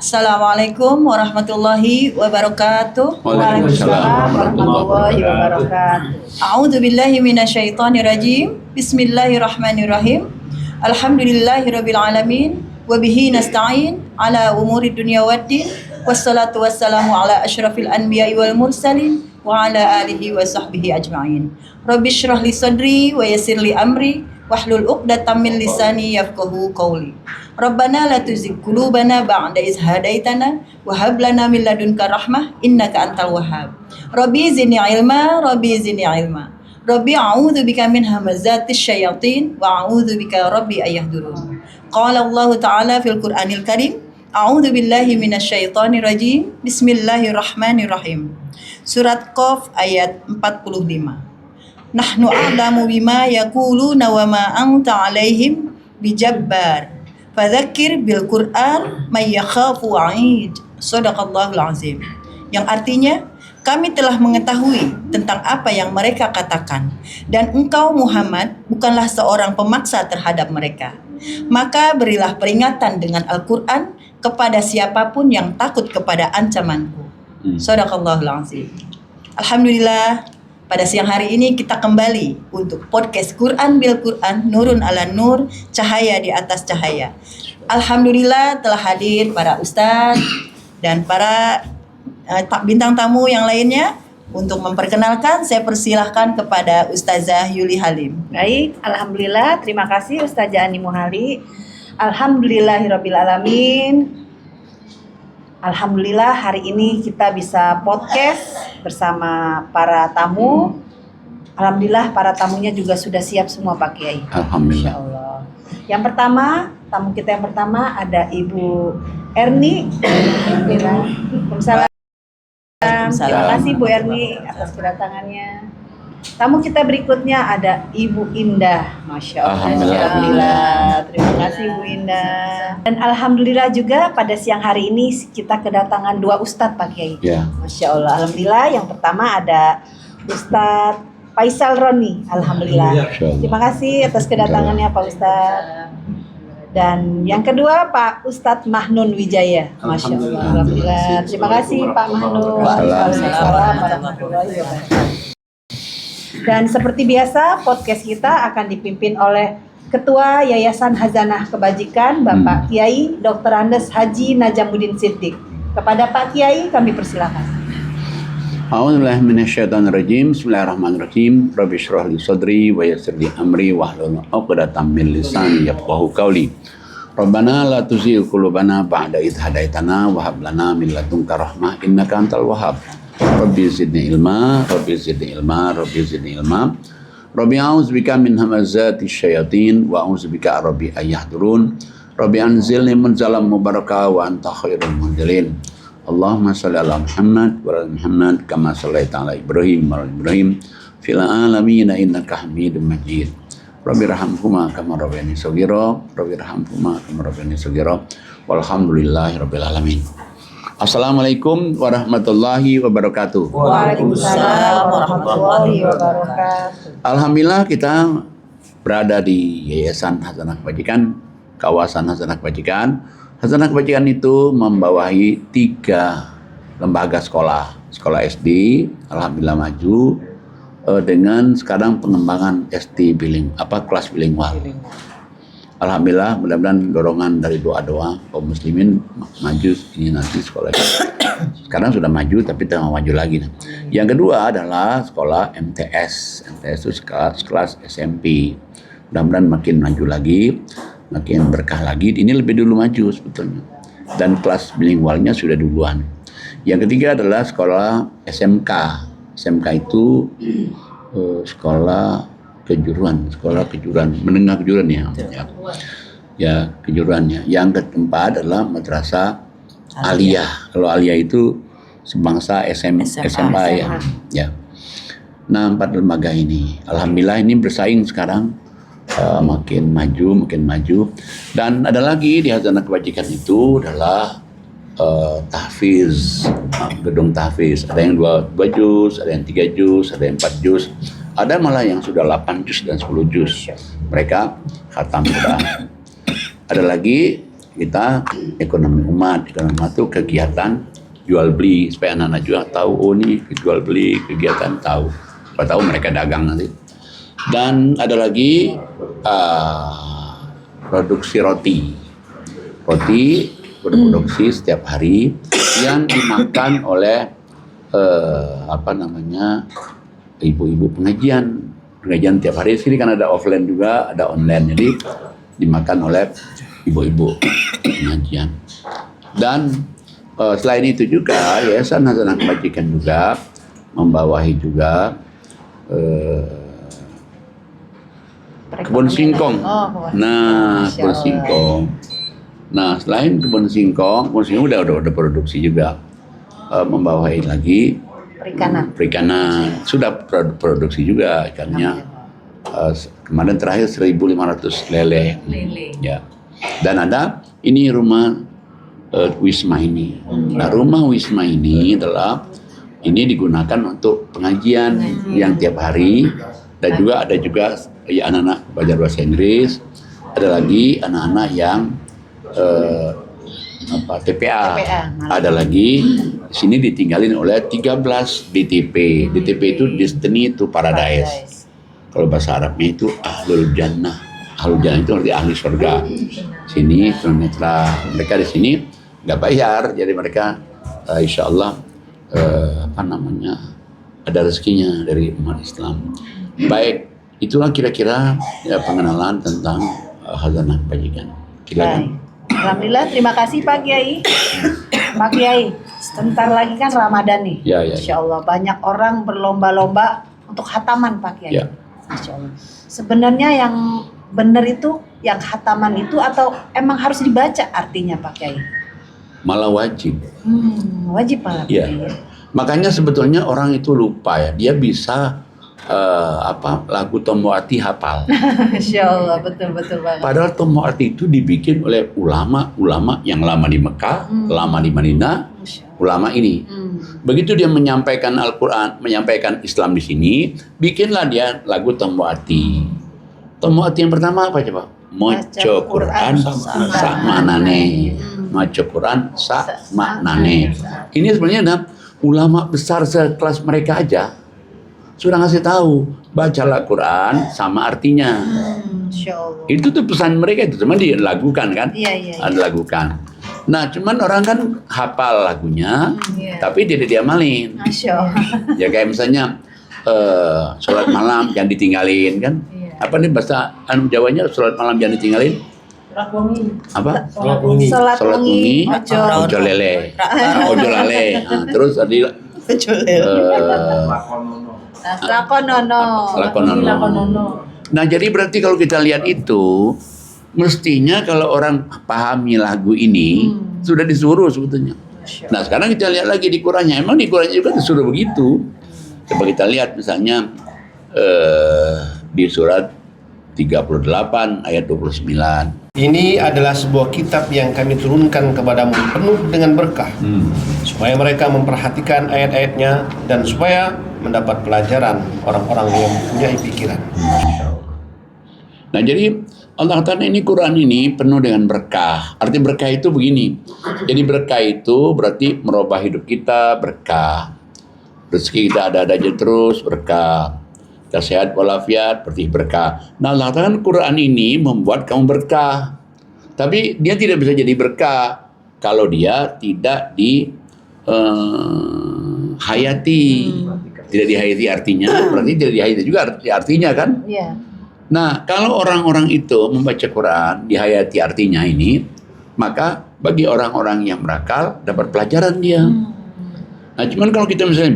Assalamualaikum warahmatullahi wabarakatuh. Waalaikumsalam warahmatullahi wabarakatuh. A'udzu billahi minasyaitonir rajim. Bismillahirrahmanirrahim. Alhamdulillahirabbil alamin wa bihi nasta'in ala umurid dunya waddin. Wassalatu wassalamu ala asyrafil anbiya'i wal mursalin wa ala alihi wa sahbihi ajma'in. Rabbi shrah li sadri wa yassir li amri wahlul 'uqdatam min lisani yafqahu qawli. Rabbana la tuzigh qulubana ba'da idh hadaitana wa hab lana min ladunka rahmah innaka antal wahhab. Rabbi zidni ilma, Rabbi zidni ilma. Rabbi a'udzu bika min hamazatis syayatin wa a'udzu bika rabbi ayahdurun. Qala Allah Ta'ala fil Qur'anil Karim, a'udzu billahi minasyaitonir rajim. Bismillahirrahmanirrahim. Surat Qaf ayat 45. Nahnu a'lamu bima yaquluna wa ma anta 'alaihim bijabbar. Fadzakir bil Qur'an may yakhafu 'id. Shadaqallahul azim. Yang artinya, kami telah mengetahui tentang apa yang mereka katakan, dan engkau Muhammad bukanlah seorang pemaksa terhadap mereka. Maka berilah peringatan dengan Al-Qur'an kepada siapapun yang takut kepada ancamanku. Shadaqallahul azim. Alhamdulillah, pada siang hari ini kita kembali untuk podcast Quran bil Quran, Nurun ala Nur, cahaya di atas cahaya. Alhamdulillah telah hadir para ustadz dan para bintang tamu yang lainnya. Untuk memperkenalkan, saya persilahkan kepada Ustazah Yuli Halim. Baik, alhamdulillah, terima kasih Ustazah Ani Muhali. Alhamdulillahirabbil alamin. Alhamdulillah hari ini kita bisa podcast bersama para tamu. Alhamdulillah para tamunya juga sudah siap semua Pak Kiai. Alhamdulillah. Insyaallah. Yang pertama, tamu kita yang pertama ada Ibu Erni. Waalaikumsalam. Terima kasih Bu Erni atas kedatangannya. Tamu kita berikutnya ada Ibu Indah. Masya Allah. Alhamdulillah. Terima kasih Bu Indah. Dan alhamdulillah juga pada siang hari ini kita kedatangan dua ustadz Pak Kiai. Ya. Masya Allah. Alhamdulillah. Yang pertama ada Ustadz Faisal Roni. Alhamdulillah. Terima kasih atas kedatangannya Pak Ustadz. Dan yang kedua Pak Ustadz Mahnun Wijaya. Masya Allah. Alhamdulillah. Terima kasih Pak Mahnun. Waalaikumsalam warahmatullahi wabarakatuh. Dan seperti biasa podcast kita akan dipimpin oleh Ketua Yayasan Hazanah Kebajikan Bapak Kiai Dr. Andes Haji Najamuddin Siddiq. Kepada Pak Kiai kami persilakan. A'udzubillahi minasyaitonirrajim. Bismillahirrahmanirrahim. Rabbi shrah li sadri wa yassir li amri wahlul 'uqdatam min lisani yafqahu qawli. Rabbana la tuzigh qulubana ba'da idh hadaitana wa hab lana min ladunka rahmah innaka antal wahhab. Rabbi zidni ilma, Rabbi zidni ilma, Rabbi zidni ilma. Rabbi a'udzubika min hamazatis syayatin wa a'udzubika rabbi ayahdurun. Rabbi anzilni munzalam mubarakah wa anta khairul munzilin. Allahumma shalli ala Muhammad wa ala Muhammad kama shallaita ala Ibrahim wa ala Ibrahim fil alamin innaka Hamidum Majid. Rabbi rahamhuma kama rabbayani shaghira, Rabbi rahamhuma kama rabbayani shaghira. Walhamdulillahi rabbil alamin. Assalamualaikum warahmatullahi wabarakatuh. Waalaikumsalam warahmatullahi wabarakatuh. Alhamdulillah kita berada di Yayasan Hazanah Kebajikan, kawasan Hazanah Kebajikan. Hazanah Kebajikan itu membawahi 3 lembaga sekolah. Sekolah SD, alhamdulillah maju dengan sekarang pengembangan SD kelas bilingual. Alhamdulillah, mudah-mudahan dorongan dari doa-doa kaum muslimin maju ini nanti sekolah. Sekarang sudah maju tapi tengah maju lagi. Yang kedua adalah sekolah MTS. MTS itu kelas SMP. Mudah-mudahan makin maju lagi, makin berkah lagi. Ini lebih dulu maju sebetulnya. Dan kelas bilingualnya sudah duluan. Yang ketiga adalah sekolah SMK. SMK itu sekolah kejuruan menengah kejuruan ya kejuruannya. Yang keempat adalah madrasah aliyah. Kalau aliyah itu sebangsa SMA ya. Nah 4 lembaga ini alhamdulillah ini bersaing sekarang makin maju. Dan ada lagi di Hazanah Kebajikan itu adalah tahfiz, gedung tahfiz. Ada yang 2 juz, ada yang 3 juz, ada yang 4 juz. Ada malah yang sudah 8 juz dan 10 juz. Mereka khatam sudah. Ada lagi kita ekonomi umat itu kegiatan jual beli supaya anak-anak juga tahu, oh ini jual beli kegiatan tahu, supaya tahu mereka dagang nanti. Dan ada lagi produksi roti berproduksi setiap hari yang dimakan oleh ibu-ibu pengajian tiap hari. Sini kan ada offline juga, ada online, jadi dimakan oleh ibu-ibu pengajian. Dan selain itu juga Yayasan Hasanah Kebajikan juga membawahi juga kebun singkong. Kebun singkong. Nah, selain kebun singkong udah produksi juga, membawahi lagi perikanan. Sudah produksi juga ikannya. Kemarin terakhir 1.500 lele. Ya. Dan ada ini rumah Wisma ini. Nah, rumah Wisma ini digunakan untuk pengajian yang tiap hari, dan juga ada ya, anak-anak belajar bahasa Inggris. Ada lagi anak-anak yang TPA. Ada lagi di sini ditinggalin oleh 13 DTP. DTP itu Destiny to Paradise. Kalau bahasa Arabnya itu Ahlul Jannah. Ahlul Jannah itu arti ahli surga. Sini tunanetra. Mereka di sini nggak bayar, jadi mereka insya Allah ada rezekinya dari umat Islam. Baik, itulah kira-kira ya, pengenalan tentang Hasanah Kebajikan. Alhamdulillah, terima kasih Pak Kiai. Pak Kiai, sebentar lagi kan Ramadan nih. Insya Allah banyak orang berlomba-lomba untuk khataman Pak Kiai. Insya Allah. Sebenarnya yang benar itu yang khataman itu atau emang harus dibaca artinya Pak Kiai? Malah wajib. Wajib Pak Kiai. Makanya sebetulnya orang itu lupa ya, dia bisa lagu Tomoati hafal. Insya Allah, betul banget. Padahal Tomoati itu dibikin oleh ulama yang lama di Mekah, lama di Madinah, ulama ini. Begitu dia menyampaikan Al-Quran, menyampaikan Islam di sini, bikinlah dia lagu Tomoati. Tomoati yang pertama apa coba? Moco Quran sak maknane. Moco Quran sak maknane. Ini sebenarnya ada ulama besar sekelas mereka aja sudah ngasih tahu, bacalah Quran sama artinya. Itu tuh pesan mereka itu, cuma dilagukan kan? Iya. Lagukan. Nah, cuman orang kan hafal lagunya, tapi tidak diamalin. Ya kayak misalnya sholat malam jangan ditinggalin kan? Apa nih bahasa Jawanya sholat malam jangan ditinggalin? Apa? Sholat wengi. Ojo lele. Ojo lale. Nah, terus tadi Lakonono. Nah, jadi berarti kalau kita lihat itu, mestinya kalau orang pahami lagu ini sudah disuruh sebetulnya. Nah, sekarang kita lihat lagi di Qurannya. Emang di Qurannya juga disuruh begitu. Coba kita lihat misalnya di surat 38 ayat 29. Ini adalah sebuah kitab yang kami turunkan kepadamu penuh dengan berkah, supaya mereka memperhatikan ayat-ayatnya dan supaya mendapat pelajaran orang-orang yang mempunyai pikiran. Nah, jadi Allah katakan ini Quran ini penuh dengan berkah. Arti berkah itu begini. Jadi berkah itu berarti merubah hidup kita, berkah. Rezeki kita ada aja terus, berkah. Kita sehat walafiat, berarti berkah. Nah, Allah katakan Quran ini membuat kamu berkah. Tapi dia tidak bisa jadi berkah kalau dia tidak dihayati. Tidak dihayati artinya, berarti tidak dihayati juga artinya kan? Iya. Nah, kalau orang-orang itu membaca Quran, dihayati artinya ini, maka bagi orang-orang yang berakal dapat pelajaran dia. Nah, cuman kalau kita misalnya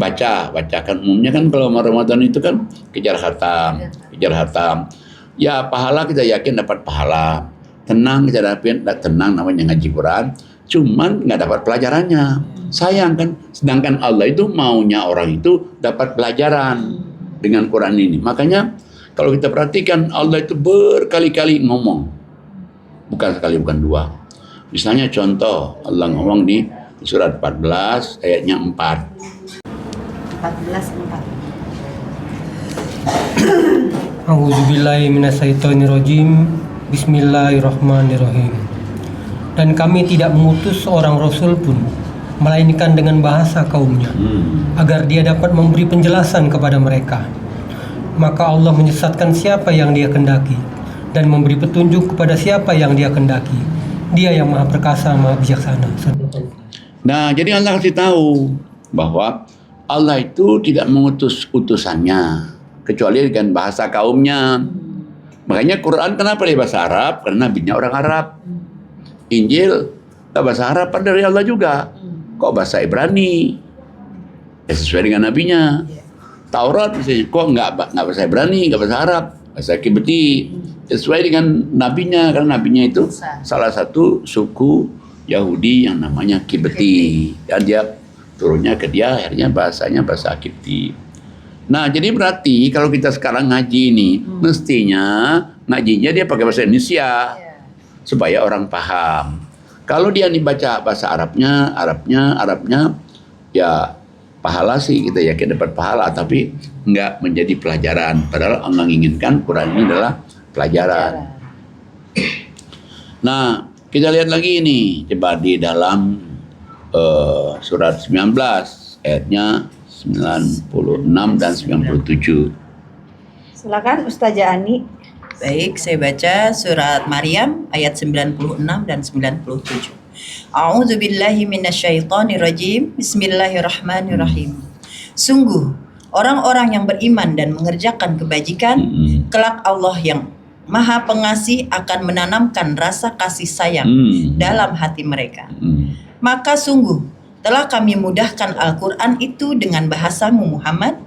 bacakan umumnya kan kalau Ramadan itu kan kejar khatam. Ya, pahala kita yakin dapat pahala. Tenang kita dapat tenang namanya ngaji Quran, cuman nggak dapat pelajarannya. Sayang kan, sedangkan Allah itu maunya orang itu dapat pelajaran dengan Quran ini. Makanya kalau kita perhatikan Allah itu berkali-kali ngomong. Bukan sekali, bukan dua. Misalnya contoh Allah ngomong di surat 14 ayatnya 4. 14:4. A'udzubillahi minasyaitonirrajim. Bismillahirrahmanirrahim. Dan kami tidak mengutus seorang rasul pun, melainkan dengan bahasa kaumnya, agar dia dapat memberi penjelasan kepada mereka. Maka Allah menyesatkan siapa yang dia kendaki, dan memberi petunjuk kepada siapa yang dia kendaki. Dia yang maha perkasa, maha bijaksana. Nah, jadi Allah kasih tahu bahwa Allah itu tidak mengutus utusannya kecuali dengan bahasa kaumnya. Makanya Quran kenapa di bahasa Arab? Karena nabinya orang Arab. Injil bahasa Arab dari Allah juga. Kok bahasa Ibrani? Ya sesuai dengan nabinya. Taurat misalnya, kok nggak bahasa Ibrani, nggak bahasa Arab, bahasa Kibti. Sesuai dengan nabinya, karena nabinya itu salah satu suku Yahudi yang namanya Kibti. Dan dia turunnya ke dia, akhirnya bahasanya bahasa Kibti. Nah, jadi berarti kalau kita sekarang ngaji ini, mestinya ngajinya dia pakai bahasa Indonesia supaya orang paham. Kalau dia dibaca bahasa Arabnya, ya pahala sih kita yakin dapat pahala, tapi nggak menjadi pelajaran. Padahal Allah menginginkan Quran ini adalah pelajaran. Nah, kita lihat lagi ini, coba di dalam surat 19 ayatnya 96 dan 97. Silakan Ustazah Ani. Baik, saya baca surat Maryam ayat 96 dan 97. A'udzubillahi minasyaitonirrajim. Bismillahirrahmanirrahim. Sungguh, orang-orang yang beriman dan mengerjakan kebajikan, kelak Allah yang Maha Pengasih akan menanamkan rasa kasih sayang dalam hati mereka. Maka sungguh, telah kami mudahkan Al-Quran itu dengan bahasamu Muhammad,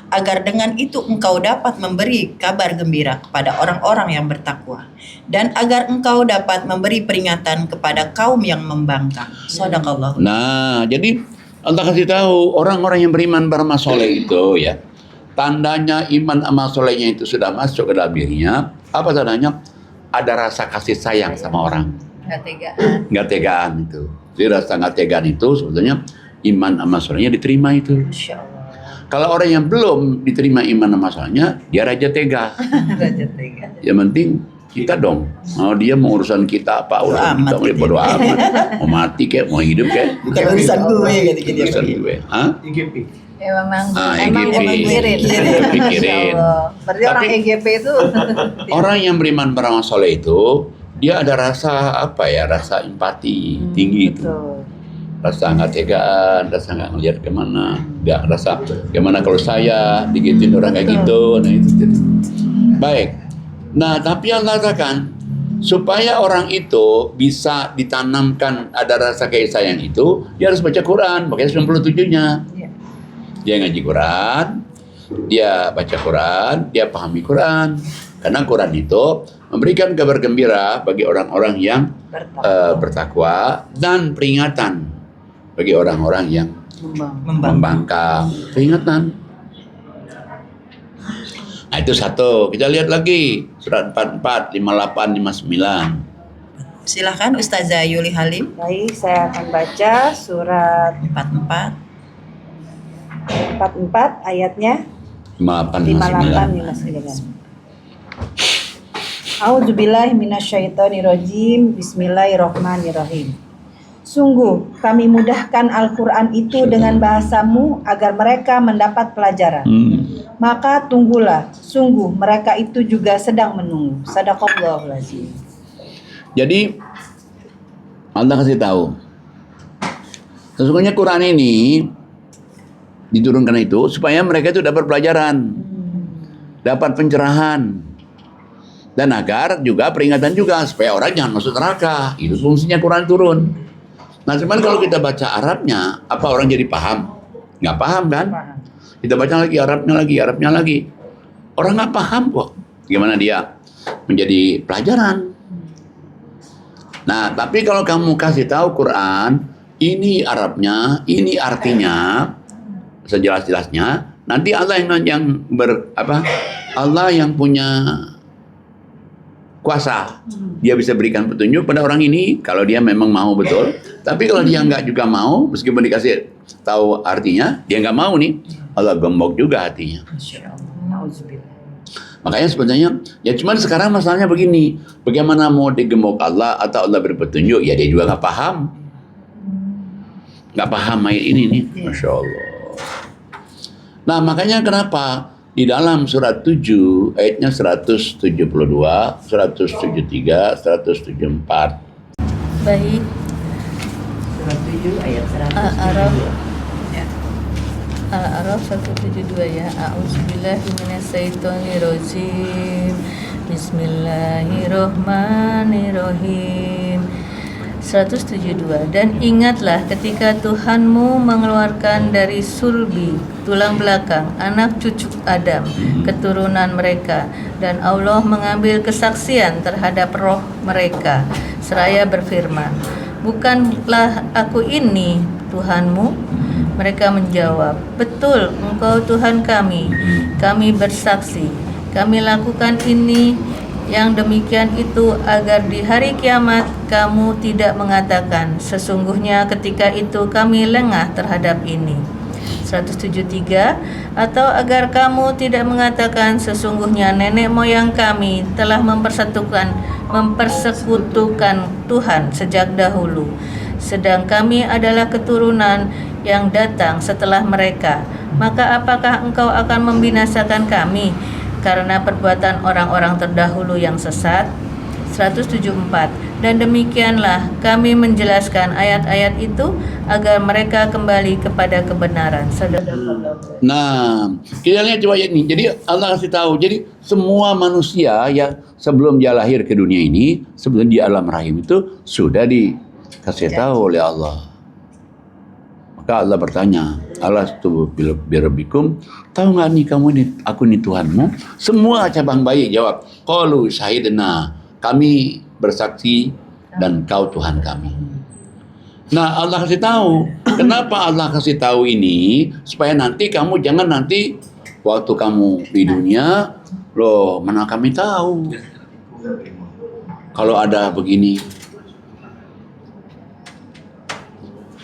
agar dengan itu engkau dapat memberi kabar gembira kepada orang-orang yang bertakwa, dan agar engkau dapat memberi peringatan kepada kaum yang membangkang. Shadaqallah. Nah, jadi Allah kasih tahu orang-orang yang beriman beramal soleh itu ya, tandanya iman amal solehnya itu sudah masuk ke dalam dirinya. Apa tandanya? Ada rasa kasih sayang sama orang. Nggak tegaan itu. Jadi rasa nggak tegaan itu sebetulnya iman amal solehnya diterima itu. Insya Allah. Kalau orang yang belum diterima iman amal solehnya, dia raja tega. Raja tega. Yang penting kita dong. Mau dia mau urusan kita apa urusan kita, mau bodo amat. Mau mati kayak, mau hidup kayak. Bukan urusan gue gitu Urusan gue. Hah? IGP. Emang EGP. Masya Pikirin. Allah. Berarti orang Tapi- EGP itu Orang yang beriman beramal soleh itu, dia ada rasa apa ya, rasa empati tinggi itu. betul. Rasa nggak tegaan, rasa nggak ngelihat kemana, nggak rasa gimana kalau saya digituin orang kayak gitu. Nah itu. Baik. Nah tapi Allah katakan supaya orang itu bisa ditanamkan ada rasa kasih sayang itu, dia harus baca Quran, makanya 97-nya. Iya. Dia ngaji Quran, dia baca Quran, dia pahami Quran. Karena Quran itu memberikan kabar gembira bagi orang-orang yang bertakwa dan peringatan bagi orang-orang yang membangkang. Peringatan. Nah itu satu. Kita lihat lagi surat 44, 58, 59. Silahkan Ustazah Yuli Halim. Baik, saya akan baca surat 44. 44 ayatnya 58, 59. 58 A'udzubillahi minasyaitonirrajim. Bismillahirrahmanirrahim. Sungguh kami mudahkan Al-Quran itu dengan bahasamu agar mereka mendapat pelajaran. Maka tunggulah, sungguh mereka itu juga sedang menunggu. Shadaqallahul azim. Jadi Allah kasih tahu sesungguhnya Quran ini diturunkan itu supaya mereka itu dapat pelajaran, dapat pencerahan, dan agar juga peringatan juga supaya orang jangan masuk neraka. Itu fungsinya Quran turun. Nah cuman kalau kita baca Arabnya, apa orang jadi paham? Nggak paham kan? Kita baca lagi Arabnya lagi. Orang nggak paham kok. Gimana dia menjadi pelajaran? Nah, tapi kalau kamu kasih tahu Quran, ini Arabnya, ini artinya sejelas-jelasnya, nanti Allah Allah yang punya kuasa. Dia bisa berikan petunjuk pada orang ini kalau dia memang mau betul. Tapi kalau dia nggak juga mau, meskipun dikasih tahu artinya, dia nggak mau nih, Allah gembok juga hatinya. Makanya sebenarnya ya cuman sekarang masalahnya begini, bagaimana mau digemuk Allah atau Allah beri petunjuk, ya dia juga nggak paham. Nggak paham ayat ini nih, Masya Allah. Nah makanya kenapa di dalam surat 7 ayatnya 172, 173, 174. Baik. Surat 7 ayat 100. Al-A'raf 172 ya. A'udzubillahi minasyaitonirrajim. Bismillahirrahmanirrahim. 172. Dan ingatlah ketika Tuhanmu mengeluarkan dari sulbi, tulang belakang, anak cucu Adam, keturunan mereka, dan Allah mengambil kesaksian terhadap roh mereka, seraya berfirman, bukanlah aku ini Tuhanmu? Mereka menjawab, betul, Engkau Tuhan kami. Kami bersaksi, kami lakukan ini yang demikian itu agar di hari kiamat kamu tidak mengatakan, sesungguhnya ketika itu kami lengah terhadap ini. 173. Atau agar kamu tidak mengatakan, sesungguhnya nenek moyang kami telah mempersekutukan Tuhan sejak dahulu, sedang kami adalah keturunan yang datang setelah mereka. Maka apakah engkau akan membinasakan kami karena perbuatan orang-orang terdahulu yang sesat? 174. Dan demikianlah kami menjelaskan ayat-ayat itu agar mereka kembali kepada kebenaran. Nah, kita lihat coba ayat ini. Jadi Allah kasih tahu. Jadi semua manusia yang sebelum dia lahir ke dunia ini, sebelum di alam rahim itu sudah dikasih tahu oleh Allah. Maka Allah bertanya, alastu birabbikum, tahu nggak nih kamu ini, aku ini Tuhanmu? Semua cabang bayi jawab, qalu syahidna, kami bersaksi dan kau Tuhan kami. Nah Allah kasih tahu. Kenapa Allah kasih tahu ini? Supaya nanti kamu jangan nanti waktu kamu di dunia, loh mana kami tahu kalau ada begini.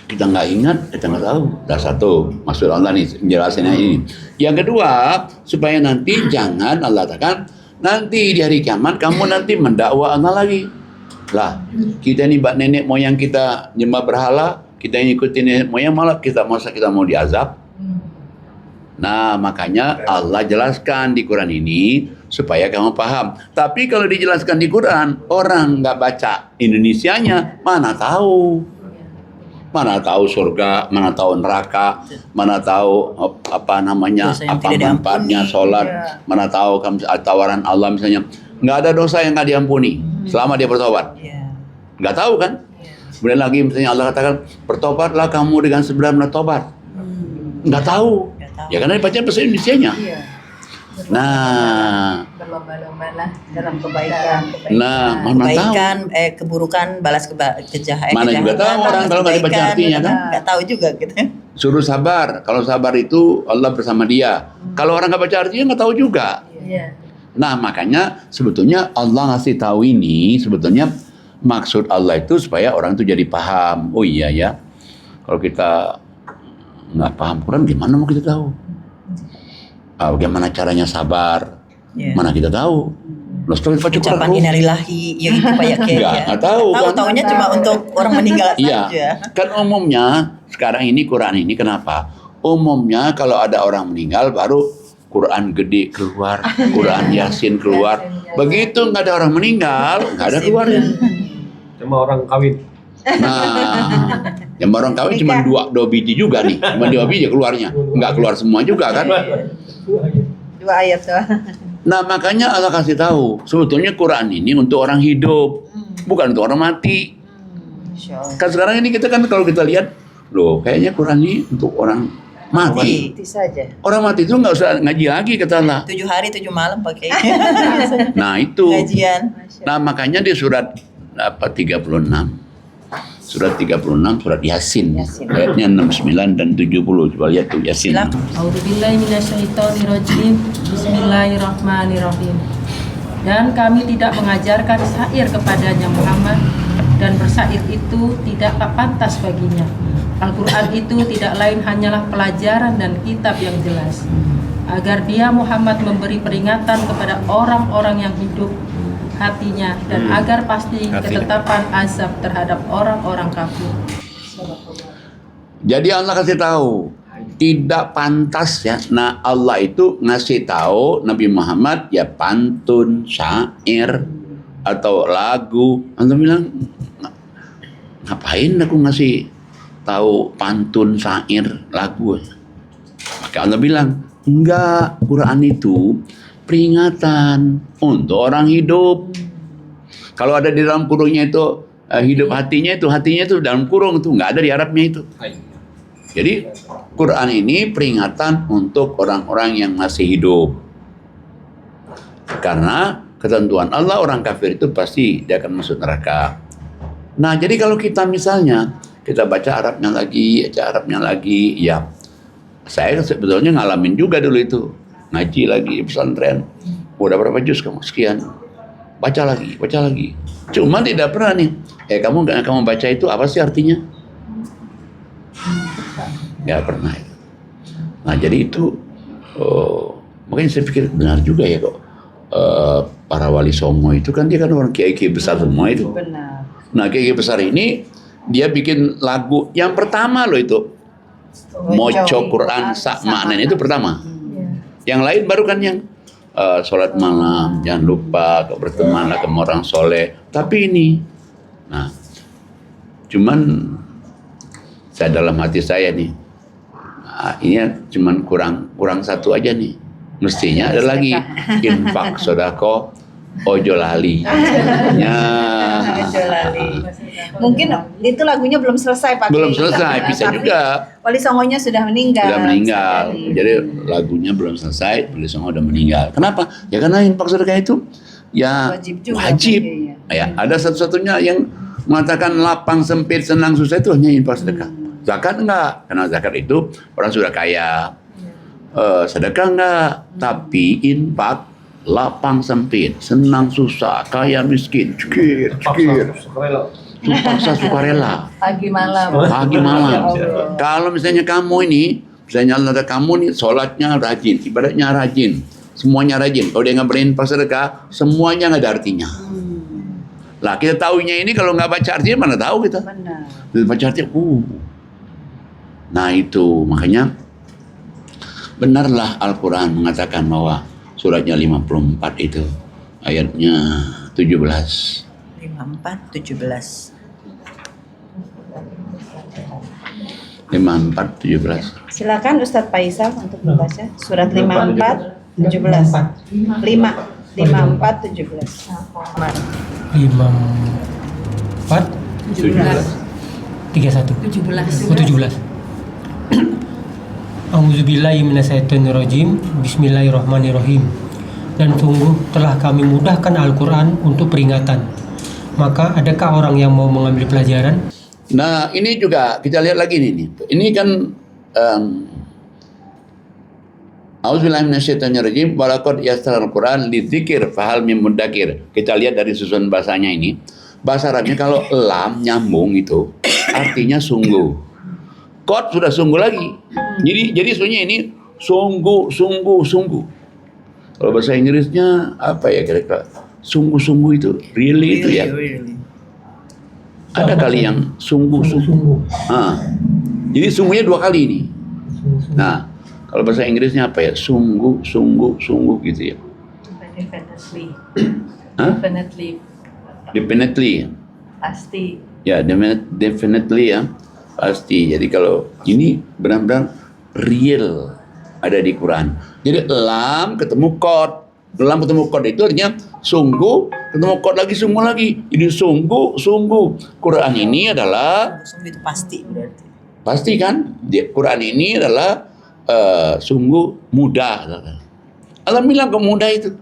Kita nggak ingat, kita nggak tahu. Dah satu, maksud Allah nih menjelaskannya ini. Yang kedua, supaya nanti jangan Allah katakan nanti di hari kiamat kamu nanti mendakwa Allah lagi. Lah, kita nih nenek moyang kita nyembah berhala, kita ngikutin nenek moyang malah kita mau diazab. Nah, makanya Allah jelaskan di Quran ini supaya kamu paham. Tapi kalau dijelaskan di Quran, orang nggak baca Indonesianya, mana tahu. Mana tahu surga, mana tahu neraka, mana tahu apa namanya, apa manfaatnya sholat, mana tahu tawaran Allah misalnya. Nggak ada dosa yang nggak diampuni selama dia bertobat. Nggak tahu kan? Kemudian lagi misalnya Allah katakan, bertobatlah kamu dengan 9 tobat. Nggak tahu. Ya karena dibaca bahasa Indonesianya. Nah, berlomba-lombalah dalam kebaikan. Nah, mana kebaikan, tahu? keburukan balas kejahatan. Mana juga tahu orang kalau nggak dibaca artinya kan? Nggak tahu juga gitu. Suruh sabar. Kalau sabar itu Allah bersama dia. Kalau orang nggak baca artinya nggak tahu juga. Nah, makanya sebetulnya Allah ngasih tahu ini sebetulnya maksud Allah itu supaya orang itu jadi paham. Oh iya ya. Kalau kita nggak paham Quran, gimana mau kita tahu? Bagaimana caranya sabar? Mana kita tahu? Ucapan innalillahi yang itu Pak ya. Nggak tahu kan? Taunya cuma untuk orang meninggal saja. Kan umumnya sekarang ini Quran ini kenapa? Umumnya kalau ada orang meninggal baru Quran gede keluar, Quran Yasin keluar. Begitu nggak ada orang meninggal, nggak ada keluarnya. Cuma orang kawin. Nah, yang orang kawin cuma dua biji juga nih, cuma 2 biji keluarnya, nggak keluar semua juga kan? 2 ayat doang. Nah makanya Allah kasih tahu sebetulnya Quran ini untuk orang hidup, bukan untuk orang mati. Kan sekarang ini kita kan kalau kita lihat, loh kayaknya Quran ini untuk orang mati. Saja. Orang mati itu nggak usah ngaji lagi kata Allah. 7 hari 7 malam pakai. Nah itu. Kajian. Nah makanya di surat 36. Surat 36, surat Yasin. Ayatnya 69 dan 70. Coba lihat tuh Yasin. A'udzubillahi minasyaitonirrajim. Bismillahirrahmanirrahim. Dan kami tidak mengajarkan syair kepadanya Muhammad, dan bersyair itu tidaklah pantas baginya. Al-Quran itu tidak lain hanyalah pelajaran dan kitab yang jelas. agar dia Muhammad memberi peringatan kepada orang-orang yang hidup hatinya dan agar pasti ketetapan azab terhadap orang-orang kafir. Jadi Allah kasih tahu tidak pantas ya. Nah Allah itu ngasih tahu Nabi Muhammad ya pantun, syair atau lagu. Allah bilang ngapain aku ngasih tahu pantun, syair, lagu? Maka Allah bilang enggak, Quran itu peringatan untuk orang hidup. Kalau ada di dalam kurungnya itu hidup hatinya itu dalam kurung itu nggak ada di Arabnya itu. Jadi Quran ini peringatan untuk orang-orang yang masih hidup. Karena ketentuan Allah orang kafir itu pasti dia akan masuk neraka. Nah jadi kalau kita misalnya kita baca Arabnya lagi, ya saya sebetulnya ngalamin juga dulu itu. Ngaji lagi pesantren, udah berapa juz kamu? Sekian, baca lagi. Cuma tidak pernah nih, kamu baca itu apa sih artinya? Nggak pernah. Nah jadi itu, makanya saya pikir benar juga ya kok. Para wali songo itu kan dia kan orang kiai-kiai besar semua itu. Benar. Nah kiai besar ini dia bikin lagu yang pertama loh itu, Moco Quran Sak Maknen itu pertama. Yang lain baru kan yang sholat malam, jangan lupa bertemanlah sama orang soleh. Tapi ini, nah, cuman saya dalam hati saya nih, ini cuman kurang satu aja nih. Mestinya ada lagi infak sodako ojo lali. Ya. Ojo lali. Mungkin itu lagunya belum selesai Pak. Belum selesai, bisa juga. Wali Songonya sudah meninggal. Jadi lagunya belum selesai, Wali Songo udah meninggal. Kenapa? Ya karena infak sedekah itu ya wajib. Ya, ada satu-satunya yang mengatakan lapang sempit senang susah itu hanya infak sedekah. Zakat enggak, karena zakat itu orang sudah kaya. Sedekah enggak, tapi infak lapang sempit, senang susah, kaya miskin, cekir. Paksa sukarela. Pagi malam. Kalau misalnya kamu ini, misalnya ada kamu nih, sholatnya rajin, ibadahnya rajin, semuanya rajin. Kalau dia nggak berinfak sedekah, semuanya nggak ada artinya. Lah kita tahunya ini kalau nggak baca artinya mana tahu kita? Benar. Baca artinya, Nah itu makanya benarlah Al-Quran mengatakan bahwa suratnya 54 itu ayatnya 17. 54:17. 54:17. Silakan Ustadz Faisal untuk membaca surat 54:17. 54:17. 17. A'udzubillahi minasyaitonirrajim. Bismillahirrahmanirrahim. Dan sungguh telah kami mudahkan Al-Quran untuk peringatan. Maka adakah orang yang mau mengambil pelajaran? Nah ini juga kita lihat lagi nih. Ini kan A'udzubillahi minasyaitonirrajim. Walaqad yassarnal Qur'an lidzikir fahal min muddakir. Kita lihat dari susunan bahasanya ini. Bahasa Arabnya kalau lam nyambung itu artinya sungguh. Qad sudah sungguh lagi. Jadi sebenarnya ini sungguh. Kalau bahasa Inggrisnya apa ya kira-kira? Sungguh-sungguh itu, really itu ya. Ada kali yang sungguh-sungguh. Jadi sungguhnya 2 kali ini. Nah, kalau bahasa Inggrisnya apa ya? Sungguh gitu ya. Definitely. Pasti. Ya, definitely ya. Pasti. Jadi kalau ini benar-benar real ada di Quran. Jadi lam ketemu qad. Lam ketemu qad itu artinya sungguh, ketemu qad lagi sungguh lagi. Jadi sungguh. Quran ini adalah Sungguh itu pasti berarti. pasti kan? Quran ini adalah sungguh mudah. Allah bilang kok mudah itu.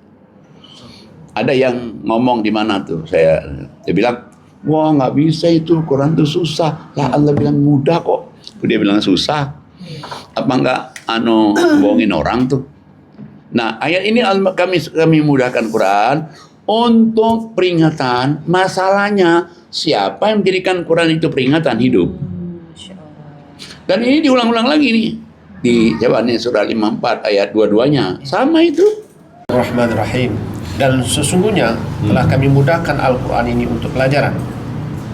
Ada yang ngomong di mana tuh? Dia bilang, wah nggak bisa itu Quran itu susah. Lah Allah bilang mudah kok. Dia bilang susah. Apa enggak bohongin orang tuh? Nah ayat ini kami mudahkan Quran untuk peringatan. Masalahnya siapa yang menjadikan Quran itu peringatan hidup? Dan ini diulang-ulang lagi nih. Di coba nih surah 54 ayat 22-nya sama itu. Rahmanirrahim. Dan sesungguhnya telah kami mudahkan Al-Quran ini untuk pelajaran.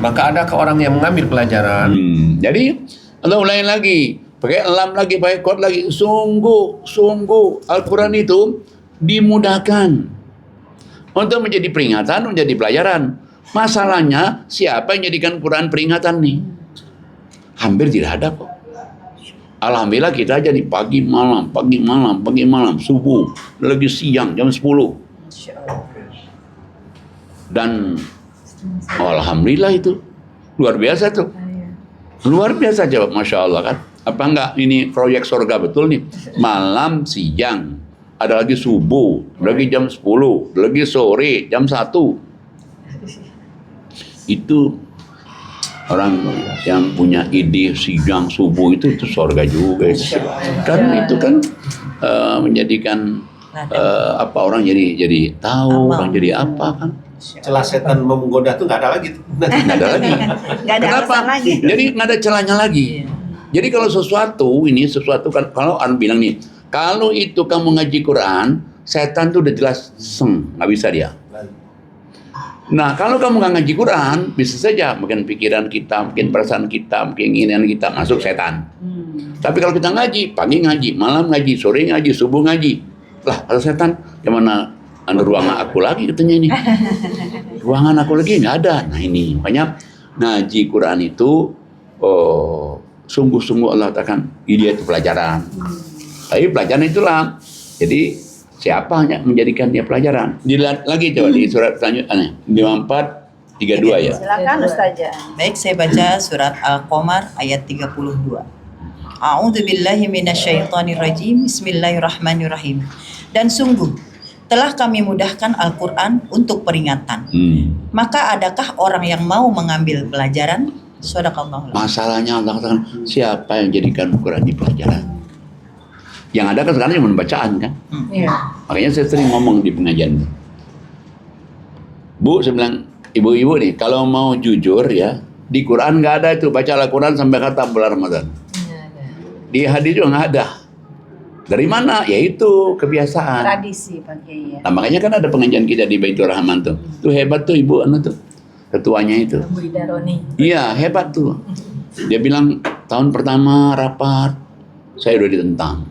Maka adakah orang yang mengambil pelajaran? Jadi Allah ulangi lagi, pakai lam lagi, pakai kod lagi. Sungguh Al-Quran itu dimudahkan untuk menjadi peringatan, menjadi pelajaran. Masalahnya siapa yang jadikan Quran peringatan nih? Hampir tidak ada kok. Alhamdulillah kita aja di pagi malam, subuh, lagi siang jam 10. Dan alhamdulillah itu luar biasa tuh. Luar biasa jawab, Masya Allah kan. Apa enggak ini proyek surga betul nih? Malam, siang, ada lagi subuh, lagi jam 10, lagi sore, jam 1. Itu orang yang punya ide siang subuh itu surga juga. Kan itu kan menjadikan orang jadi tahu, orang jadi apa kan. Celah setan menggoda tuh nggak ada lagi. Nggak ada alasan lagi. Jadi nggak ada celahnya lagi. Jadi kalau sesuatu kan, kalau orang bilang nih, kalau itu kamu ngaji Quran, setan tuh udah jelas nggak bisa dia. Nah, kalau kamu nggak ngaji Quran, bisa saja mungkin pikiran kita, mungkin perasaan kita, mungkin keinginan kita masuk setan. Tapi kalau kita ngaji, pagi ngaji, malam ngaji, sore ngaji, subuh ngaji, lah kalau setan, gimana ada ruangan aku lagi katanya ini. Ruangan aku lagi nggak ada. Nah ini, makanya ngaji Quran itu sungguh-sungguh Allah katakan dia itu pelajaran. Tapi pelajaran itulah. Jadi siapa yang menjadikan dia pelajaran? Dilihat lagi coba di surat selanjutnya 54:32 ya. Silakan Ustazah. Baik, saya baca surat Al-Qamar ayat 32. A'udzubillahi minasyaitonirrajim. Bismillahirrahmanirrahim. Dan sungguh telah kami mudahkan Al-Quran untuk peringatan. Maka adakah orang yang mau mengambil pelajaran? Shadaqallahu. Masalahnya Allah katakan siapa yang jadikan Al-Quran di pelajaran? Yang ada kan sekarang cuma bacaan kan. Makanya saya sering ngomong di pengajian. Bu, saya bilang ibu-ibu nih, kalau mau jujur ya, di Quran nggak ada itu baca Al-Quran sampai khatam bulan Ramadan. Di hadis juga nggak ada. Dari mana? Yaitu kebiasaan. Tradisi Pak Kiai. Nah, makanya kan ada pengajian kita di Baitur Rahman tuh. Tuh hebat tuh ibu tuh. Ketuanya itu. Bu Idaroni. Iya, hebat tuh. Dia bilang tahun pertama rapat saya udah ditentang.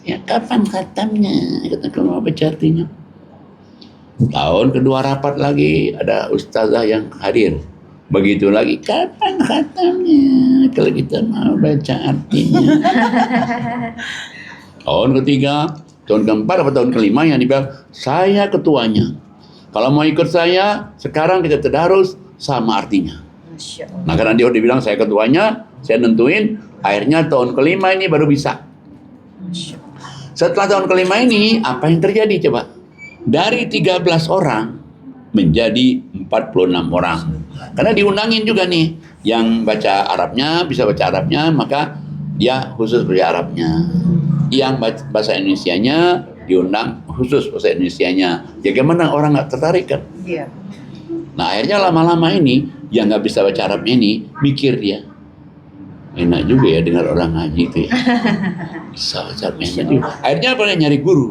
Ya kapan khatamnya? Kata kalau mau baca artinya. Tahun kedua rapat lagi ada ustazah yang hadir. Begitu lagi, kapan khatamnya? Kalau kita mau baca artinya. Tahun ketiga, tahun keempat atau tahun kelima yang dibilang saya ketuanya. Kalau mau ikut saya, sekarang kita tadarus sama artinya. Nah karena dia udah bilang saya ketuanya, saya nentuin. Akhirnya tahun kelima ini baru bisa. Setelah tahun kelima ini, apa yang terjadi coba? Dari 13 orang menjadi 46 orang. Karena diundangin juga nih, yang baca Arabnya, bisa baca Arabnya, maka dia khusus baca Arabnya. Yang bahasa Indonesianya diundang khusus bahasa Indonesianya. Ya gimana orang nggak tertarik kan? Iya. Nah akhirnya lama-lama ini, yang nggak bisa baca Arabnya ini, mikir dia. Enak juga ya dengar orang ngaji itu ya. Bisa baca Arabnya. Akhirnya apa? Nyari guru.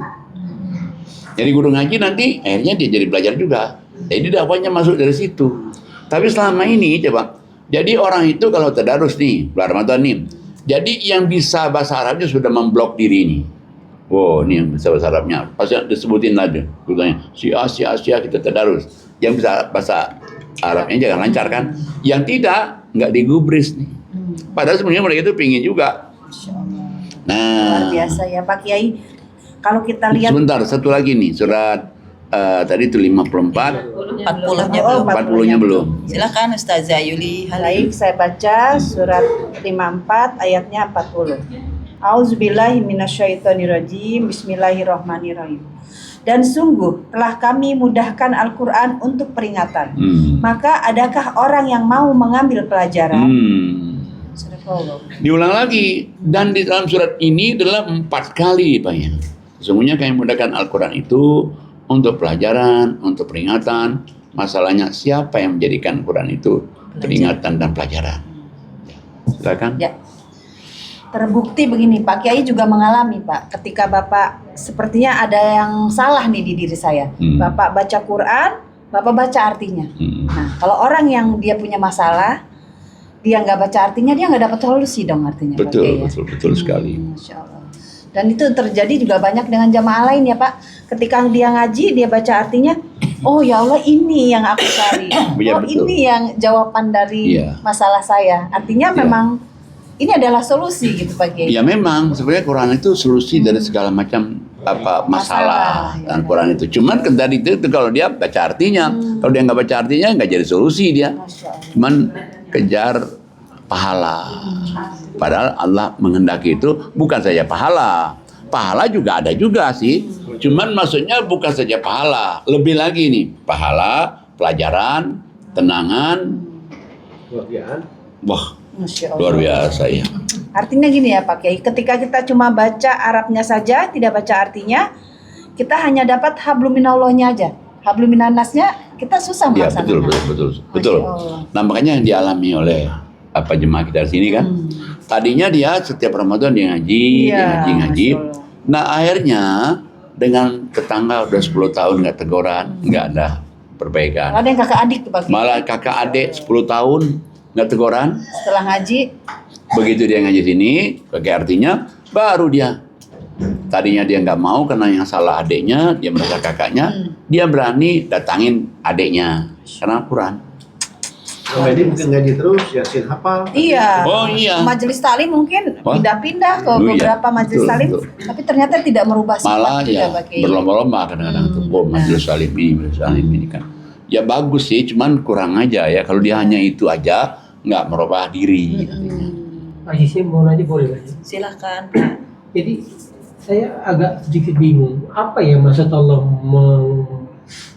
Nyari guru ngaji nanti, akhirnya dia jadi belajar juga. Jadi dakwahnya masuk dari situ. Tapi selama ini coba, jadi orang itu kalau tadarus nih, bulan Ramadan nih, jadi yang bisa bahasa Arabnya sudah memblok diri ini. Wow, ini yang bisa bahasa Arabnya. Pasti disebutin lagi. Si Asia kita tadarus. Yang bisa bahasa Arabnya jangan lancar kan. Yang tidak, nggak digubris nih. Padahal sebenarnya mereka itu pingin juga. Nah, Luar biasa ya Pak Kiai. Kalau kita lihat sebentar, satu lagi nih. Surat tadi itu 54. 40-nya belum. 40-nya belum. Silakan Ustazah Yuli. baik, saya baca surat 54 ayatnya 40. Auzubillahi minasyaitonirrajim. Bismillahirrahmanirrahim. Dan sungguh telah kami mudahkan Al-Quran untuk peringatan. Maka adakah orang yang mau mengambil pelajaran? Sadaqallah. Diulang lagi. Dan di dalam surat ini adalah 4 kali Pak ya. Sesungguhnya kami mudahkan Al-Quran itu untuk pelajaran, untuk peringatan. Masalahnya siapa yang menjadikan Quran itu peringatan dan pelajaran? Silakan. Ya. terbukti begini, Pak Kiai juga mengalami, Pak. Ketika Bapak sepertinya ada yang salah nih di diri saya. Bapak baca Quran, Bapak baca artinya. Nah, kalau orang yang dia punya masalah, dia nggak baca artinya, dia nggak dapat solusi dong artinya. Betul, Pak Kiai, ya? betul sekali. Masya Allah. Dan itu terjadi juga banyak dengan jamaah lain ya Pak. Ketika dia ngaji, dia baca artinya, oh ya Allah ini yang aku cari. Ya, oh betul. ini yang jawaban dari masalah saya. Artinya memang ini adalah solusi gitu Pak Kiai. Ya memang sebenarnya Quran itu solusi dari segala macam masalah dan Quran itu. Cuman tadi itu kalau dia baca artinya, kalau dia nggak baca artinya nggak jadi solusi dia. Cuman kejar pahala. Padahal Allah menghendaki itu bukan saja pahala. Pahala juga ada juga sih. Cuman maksudnya bukan saja pahala, lebih lagi nih pahala, pelajaran, tenangan. Wah, luar biasa ya. Artinya gini ya Pak Kiai, ketika kita cuma baca Arabnya saja, tidak baca artinya, kita hanya dapat habluminallahnya aja. Habluminannasnya kita susah Ya melaksanakan. betul. Nah makanya yang dialami oleh jemaah kita di sini kan, tadinya dia setiap Ramadan dia ngaji, ngaji. Nah akhirnya dengan tetangga udah 10 tahun nggak teguran, nggak ada perbaikan. Ada yang kakak adik tuh Pak Kiai. Malah kakak adik 10 tahun nggak teguran. Setelah ngaji, Begitu dia ngaji sini, pakai artinya, baru dia. Tadinya dia nggak mau karena yang salah adiknya, dia merasa kakaknya, dia berani datangin adiknya karena Quran. Jadi mungkin ngaji terus, Yasin hafal. iya. Oh iya. Majelis taklim mungkin Wah. pindah-pindah ke Oh, iya. beberapa majelis Betul, taklim, betul. tapi ternyata tidak merubah Malah sifat ya Pak Kiai. berlomba-lomba kadang-kadang tuh, majelis salim ini kan. Ya bagus sih, cuman kurang aja ya. Kalau dia hanya itu aja, nggak merubah diri. Haji, saya mau nanya boleh Pak? Silahkan. Jadi saya agak sedikit bingung, apa ya maksud Allah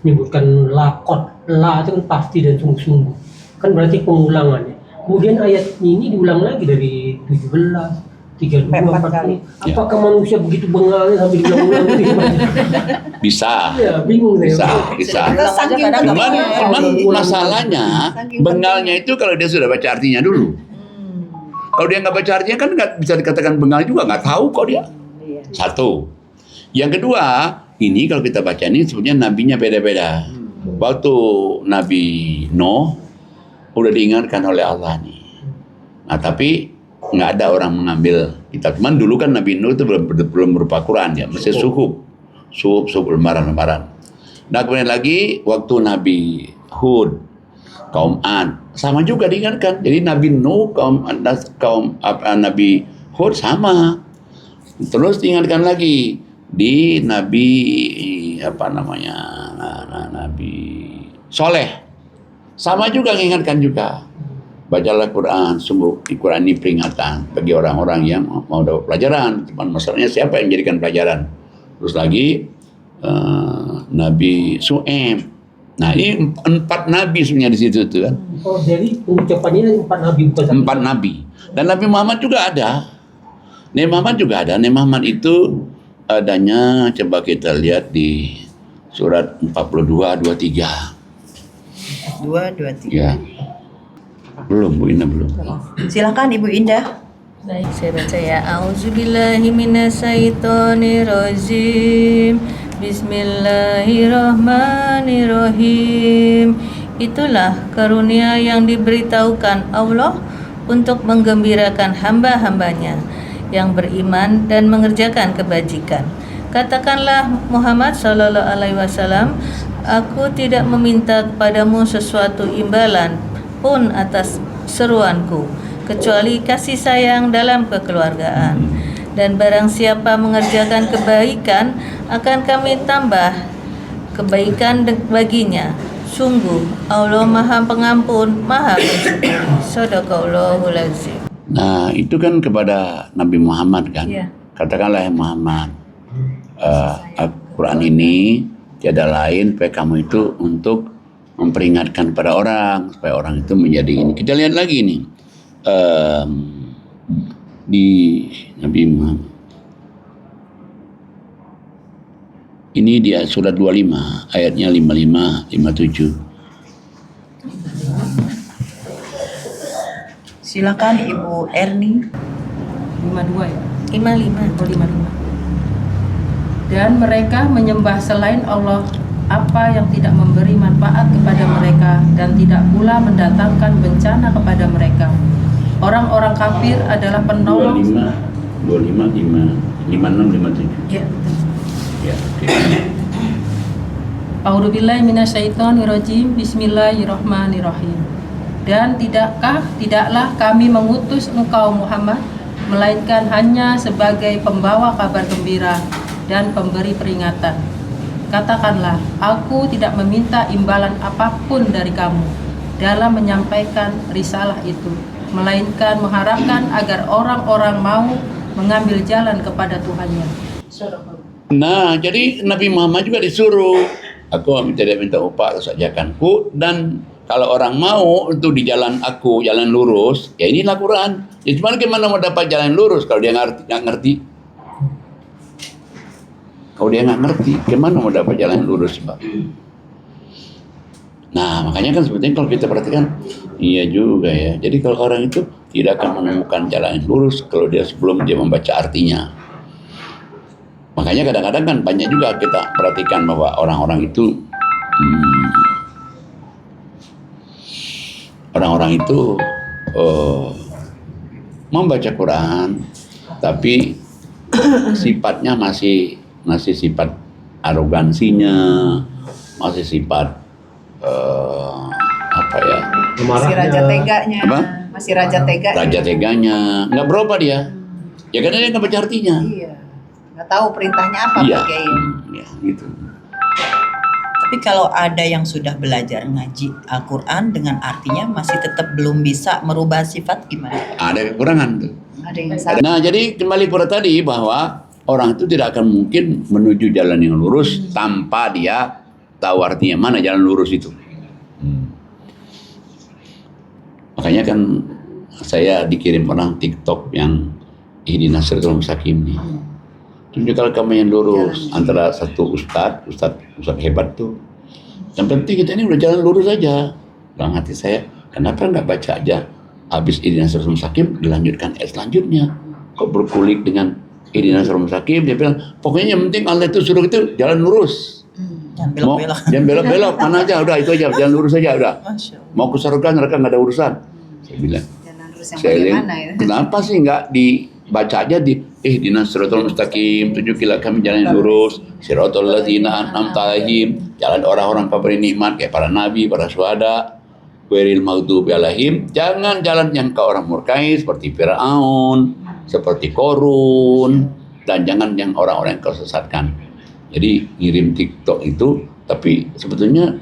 menyebutkan lakot, la itu kan pasti dan sungguh-sungguh, kan berarti pengulangan ya. Kemudian ayat ini diulang lagi dari 17, 32, 40. Apakah manusia begitu bengalnya sampai diulang-ulang gitu? Bisa. Ya, bingung saya. Bisa. Saking Cuman masalahnya bengalnya itu kalau dia sudah baca artinya dulu. Kalau dia nggak baca artinya kan nggak bisa dikatakan bengal juga, nggak tahu kok dia. Satu. Yang kedua, ini kalau kita baca ini sebenarnya nabinya beda-beda. Waktu Nabi Nuh udah diingatkan oleh Allah nih. Nah tapi nggak ada orang mengambil kitab. Cuman dulu kan Nabi Nuh itu belum berupa Quran ya, mesti suhuf lembaran-lembaran. Nah kemudian lagi waktu Nabi Hud, kaum Ad, sama juga diingatkan. Jadi Nabi Nuh, Nabi Hud sama. Terus diingatkan lagi di Nabi Nabi Soleh, sama juga mengingatkan juga. Bacalah Quran, sungguh di Quran ini peringatan bagi orang-orang yang mau dapat pelajaran. Cuman masalahnya siapa yang menjadikan pelajaran? Terus lagi Nabi Su'aib. Nah ini 4 nabi sebenarnya di situ tuh kan. Oh jadi pengucapannya 4 nabi bukan 4 nabi. Dan Nabi Muhammad juga ada. Nabi Muhammad juga ada. Nabi Muhammad itu adanya, coba kita lihat di surat 42, 23. 2, 2, 3. Ya. Belum, Bu Indah belum. Silakan Ibu Indah. Baik, saya baca ya. A'udzubillahi minasyaitonirrajim. Bismillahirrahmanirrahim. Itulah karunia yang diberitahukan Allah untuk menggembirakan hamba-hambanya yang beriman dan mengerjakan kebajikan. Katakanlah Muhammad sallallahu alaihi wasallam, aku tidak meminta kepadamu sesuatu imbalan pun atas seruanku, kecuali kasih sayang dalam kekeluargaan. Dan barang siapa mengerjakan kebaikan, akan kami tambah kebaikan baginya. Sungguh Allah Maha Pengampun, Maha Penyayang. Shadaqallahul Azim. Nah itu kan kepada Nabi Muhammad kan. Iya. Katakanlah ya Muhammad, Al-Quran ini tiada lain supaya kamu itu untuk memperingatkan pada orang, supaya orang itu menjadi ini. Kita lihat lagi nih di Nabi Muhammad. Ini dia surat 25 ayatnya 55, 57. Silakan Ibu Erni. 52 ya. 55. Oh, 55. Dan mereka menyembah selain Allah apa yang tidak memberi manfaat kepada mereka dan tidak pula mendatangkan bencana kepada mereka. Orang-orang kafir adalah penolong. 25, 56, 57. Ya, betul. Ya, oke. A'udzubillahi minasyaitonirrajim. Bismillahirrahmanirrahim. Dan tidaklah kami mengutus engkau Muhammad melainkan hanya sebagai pembawa kabar gembira dan pemberi peringatan. Katakanlah, aku tidak meminta imbalan apapun dari kamu dalam menyampaikan risalah itu, melainkan mengharapkan agar orang-orang mau mengambil jalan kepada Tuhannya. Nah, jadi Nabi Muhammad juga disuruh, aku tidak minta upah atas ajakanku, dan kalau orang mau untuk di jalan aku, jalan lurus, ya inilah Quran. Ya gimana mau dapat jalan lurus kalau dia nggak ngerti? Kalau dia nggak ngerti, gimana mau dapat jalan lurus, Pak? Nah, makanya kan sebetulnya kalau kita perhatikan, iya juga ya. Jadi kalau orang itu tidak akan menemukan jalan lurus kalau dia sebelum dia membaca artinya. Makanya kadang-kadang kan banyak juga kita perhatikan bahwa orang-orang itu membaca Quran, tapi sifatnya masih sifat arogansinya, masih sifat Masih raja teganya. Apa? Masih raja tega. Raja teganya, nggak berubah dia. Ya karena dia nggak baca artinya. Iya. Nggak tahu perintahnya apa Iya, Pak Kiai. ya, gitu. Tapi kalau ada yang sudah belajar ngaji Al-Quran dengan artinya masih tetap belum bisa merubah sifat, gimana? Ada kekurangan tuh. Ada yang salah. Nah, jadi kembali pada tadi bahwa orang itu tidak akan mungkin menuju jalan yang lurus tanpa dia tahu artinya mana jalan lurus itu. Makanya kan saya dikirim orang TikTok yang Ihdinas Siratal Mustaqim nih. Tunjukkan kami yang lurus antara satu ustadz hebat tuh. Yang penting kita ini udah jalan lurus aja. Dalam hati saya, kenapa nggak baca aja habis Ihdinas Siratal Mustaqim dilanjutkan ayat selanjutnya? Kok berkulik dengan Ihdinas Siratal Mustaqim? Dia bilang, pokoknya yang penting Allah itu suruh itu jalan lurus. Jangan belok-belok. Jangan belok-belok, mana aja, udah itu aja, jalan lurus aja udah. Masya Allah. Mau ke surga neraka nggak ada urusan. Saya bilang. Jalan lurus yang Saya bilang, bagaimana ya? kenapa sih nggak dibaca aja di Ihdinas Siratal Mustaqim, tunjukilah kami jalan yang lurus, Siratal ladzina an'amta alaihim, jalan orang-orang pemberi nikmat kayak para nabi, para syuhada, ghairil maghdubi alaihim, jangan jalan yang ke orang murkai seperti Firaun, seperti Korun, dan jangan yang orang-orang yang kau sesatkan. Jadi ngirim TikTok itu, tapi sebetulnya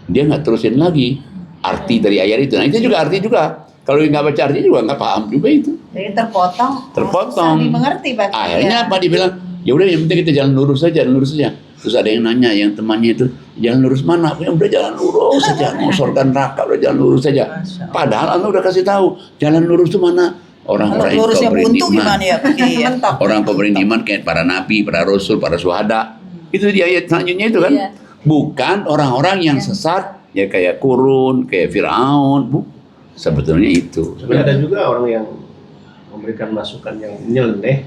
dia nggak terusin lagi arti dari ayat itu. Nah itu juga arti juga. Kalau nggak baca arti juga nggak paham juga itu. Jadi terpotong. Terpotong. Susah dimengerti Pak. Akhirnya apa dibilang? Ya udah yang penting kita jalan lurus saja, jalan lurus saja. Terus ada yang nanya, yang temannya itu jalan lurus mana? Ya udah jalan lurus saja, mau surga neraka udah jalan lurus saja. Padahal Allah udah kasih tahu jalan lurus itu mana? Orang-orang yang lurusnya kau buntu beri gimana ya Pak Kiai ya? Orang kau beri nikmat kayak para nabi, para rasul, para syuhada. Itu di ayat selanjutnya itu kan. Iya. Bukan orang-orang yang sesat ya kayak Korun, kayak Firaun. Sebetulnya itu. Sebenarnya ada juga orang yang memberikan masukan yang nyeleneh.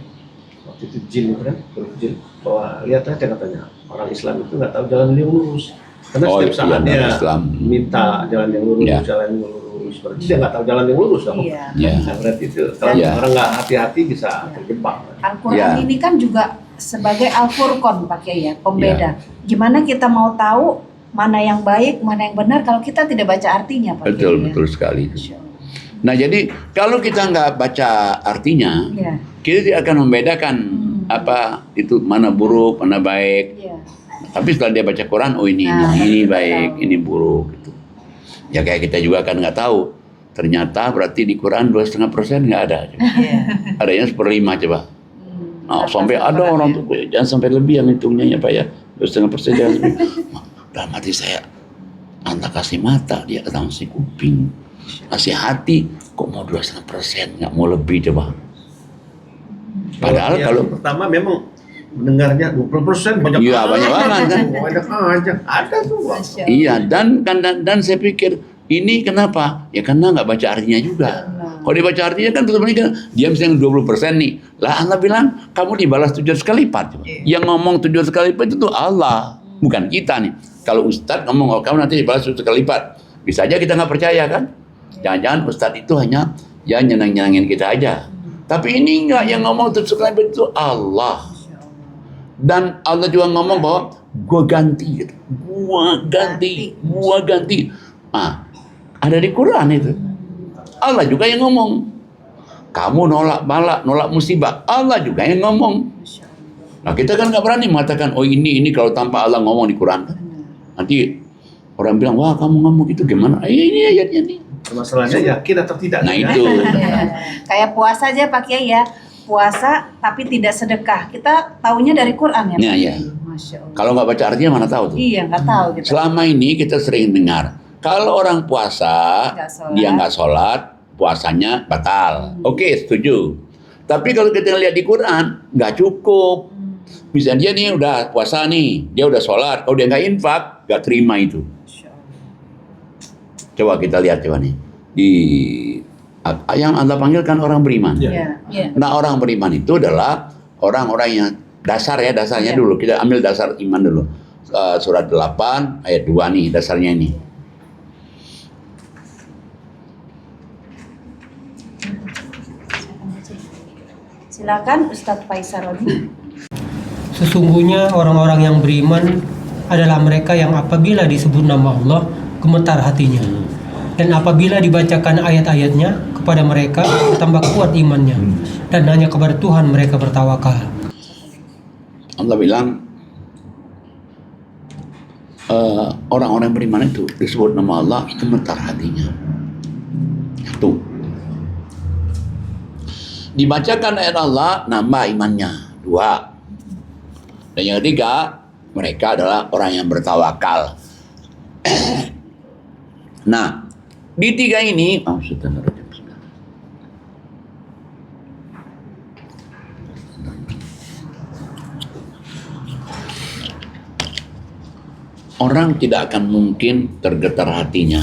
Waktu itu jin itu kan, grup jin, bahwa lihat aja katanya orang Islam itu nggak tahu jalan yang lurus. Karena setiap saat iya, dia Islam. minta jalan yang lurus, Ya. jalan yang lurus, berarti dia nggak tahu jalan yang lurus dong. Iya. Ya. Nah, berarti itu kalau Ya. orang nggak hati-hati bisa terjebak. Al-Quran Ya. ini kan juga sebagai Al-Furqan Pak Kiai ya, pembeda. Gimana kita mau tahu mana yang baik, mana yang benar kalau kita tidak baca artinya Pak Kiai? Betul, ya? betul sekali. Masya Allah. Nah jadi kalau kita nggak baca artinya, Iya. kita tidak akan membedakan apa itu mana buruk, mana baik. Iya. Tapi setelah dia baca Quran, oh ini Nah, ini kita baik, tahu. ini buruk. Gitu. Ya kayak kita juga kan nggak tahu. Ternyata berarti di Quran 2,5% nggak ada. Iya. Adanya 1/5 coba. Nah, sampai ada orang tuh jangan sampai lebih yang hitungnya ya Pak ya. 2,5% jangan sampai. Dalam hati saya, Anda kasih mata, dia kasih kuping, kasih hati, kok mau 2,5%, nggak mau lebih coba. Padahal yang kalau pertama memang mendengarnya 20% banyak. Iya, banyak banget kan. Banyak aja. Ada tuh. Bang. Masya Allah. Iya, dan saya pikir ini kenapa? Ya karena nggak baca artinya juga. Nah, Kalau dibaca artinya kan tetap ini kan dia misalnya 20% nih. Lah Allah bilang kamu dibalas 700 kali lipat. Yang ngomong 700 kali lipat itu Allah, bukan kita nih. Kalau Ustadz ngomong kalau kamu nanti dibalas 700 kali lipat, bisa aja kita nggak percaya kan? Jangan-jangan Ustadz itu hanya ya nyenang-nyenangin kita aja. Tapi ini enggak, yang ngomong 700 kali lipat itu Allah. Dan Allah juga ngomong bahwa gua ganti, gua ganti. Ah, ada di Quran itu. Allah juga yang ngomong. Kamu nolak bala, nolak musibah. Allah juga yang ngomong. Nah kita kan nggak berani mengatakan, oh ini kalau tanpa Allah ngomong di Quran. Nanti orang bilang, wah kamu ngomong gitu gimana? Ini ayatnya nih. Masalahnya yakin atau tidak. Nah itu. Kayak puasa aja Pak Kiai ya. Puasa tapi tidak sedekah. Kita taunya dari Quran ya. Nah, ya. Masya Allah. Kalau nggak baca artinya mana tahu tuh. Iya, nggak tahu kita. Selama ini kita sering dengar, kalau orang puasa, dia nggak sholat, puasanya batal. Oke, setuju. Tapi kalau kita lihat di Quran, nggak cukup. Misalnya dia nih udah puasa nih, dia udah sholat, kalau dia nggak infak, nggak terima itu. Coba kita lihat coba nih. Di yang Anda panggilkan orang beriman. Iya. Nah orang beriman itu adalah orang-orang yang dasarnya dulu. Kita ambil dasar iman dulu. Surat 8 ayat 2 nih dasarnya ini. Silakan Ustadz Faisal lagi. Sesungguhnya orang-orang yang beriman adalah mereka yang apabila disebut nama Allah gemetar hatinya, dan apabila dibacakan ayat-ayatnya kepada mereka tambah kuat imannya, dan hanya kepada Tuhan mereka bertawakal. Allah bilang orang-orang beriman itu disebut nama Allah gemetar hatinya. Satu. Dibacakan ayat Allah nambah imannya. 2. Dan yang ketiga, mereka adalah orang yang bertawakal. Nah, di 3 ini, orang tidak akan mungkin tergetar hatinya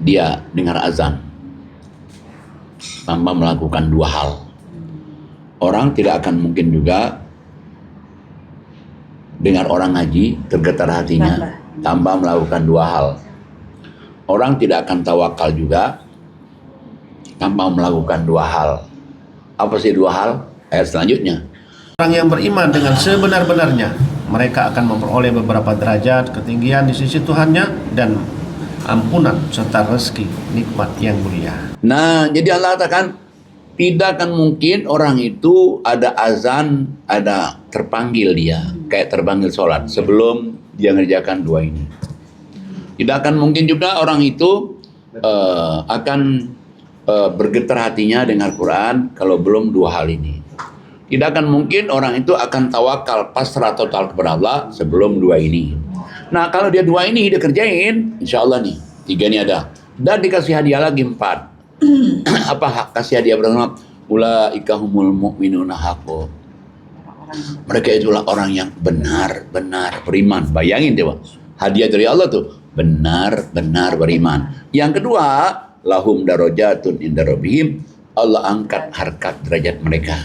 dia dengar azan tanpa melakukan 2 hal. Orang tidak akan mungkin juga dengar orang ngaji tergetar hatinya tanpa melakukan 2 hal. Orang tidak akan tawakal juga tanpa melakukan 2 hal. Apa sih 2 hal? Ayat selanjutnya. Orang yang beriman dengan sebenar-benarnya, mereka akan memperoleh beberapa derajat ketinggian di sisi Tuhannya dan ampunan serta rezeki nikmat yang mulia. Nah, jadi Allah katakan tidak akan mungkin orang itu ada azan, ada terpanggil dia, kayak terpanggil sholat sebelum dia ngerjakan 2 ini. Tidak akan mungkin juga orang itu akan bergetar hatinya dengar Quran kalau belum 2 hal ini. Tidak akan mungkin orang itu akan tawakal pasrah total kepada Allah sebelum 2 ini. Nah kalau dia 2 ini dia kerjain, insya Allah nih 3 ini ada. Dan dikasih hadiah lagi 4. Apa kasih hadiah pertama? Ulaika humul mu'minuna haqqo. Mereka itulah orang yang benar-benar beriman. Bayangin coba, hadiah dari Allah tuh benar-benar beriman. Yang kedua, lahum darajatun inda rabbihim, Allah angkat harkat derajat mereka.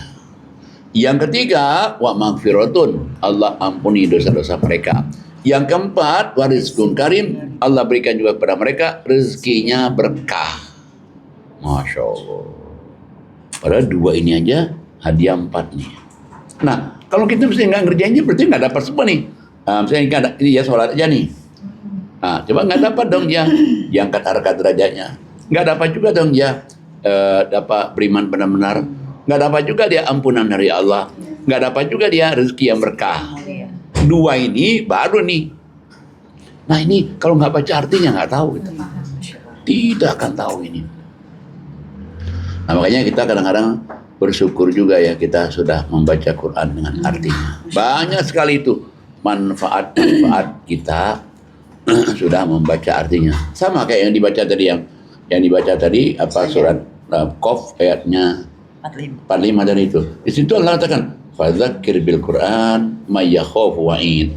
Yang ketiga, wa maghfiratun, Allah ampuni dosa-dosa mereka. Yang keempat, wa rizqun karim, Allah berikan juga kepada mereka rezekinya berkah. Masya Allah. Padahal 2 ini aja hadiah 4 nih. Nah, kalau kita mesti nggak ngerjainnya berarti nggak dapat semua nih. Misalnya ini ya sholat aja nih. Nah, coba nggak dapat dong dia diangkat harkat derajatnya. Nggak dapat juga dong dia dapat beriman benar-benar. Nggak dapat juga dia ampunan dari Allah. Nggak dapat juga dia rezeki yang berkah. 2 ini baru nih. Nah ini kalau nggak baca artinya nggak tahu. Gitu. Tidak akan tahu ini. Nah makanya kita kadang-kadang bersyukur juga ya kita sudah membaca Quran dengan artinya. Banyak sekali itu manfaat-manfaat kita sudah membaca artinya. Sama kayak yang dibaca tadi yang dibaca tadi apa surat Qaf ayatnya 45 tadi itu. Di situ Allah katakan fadzakir bil Quran may yakhafu wa'id.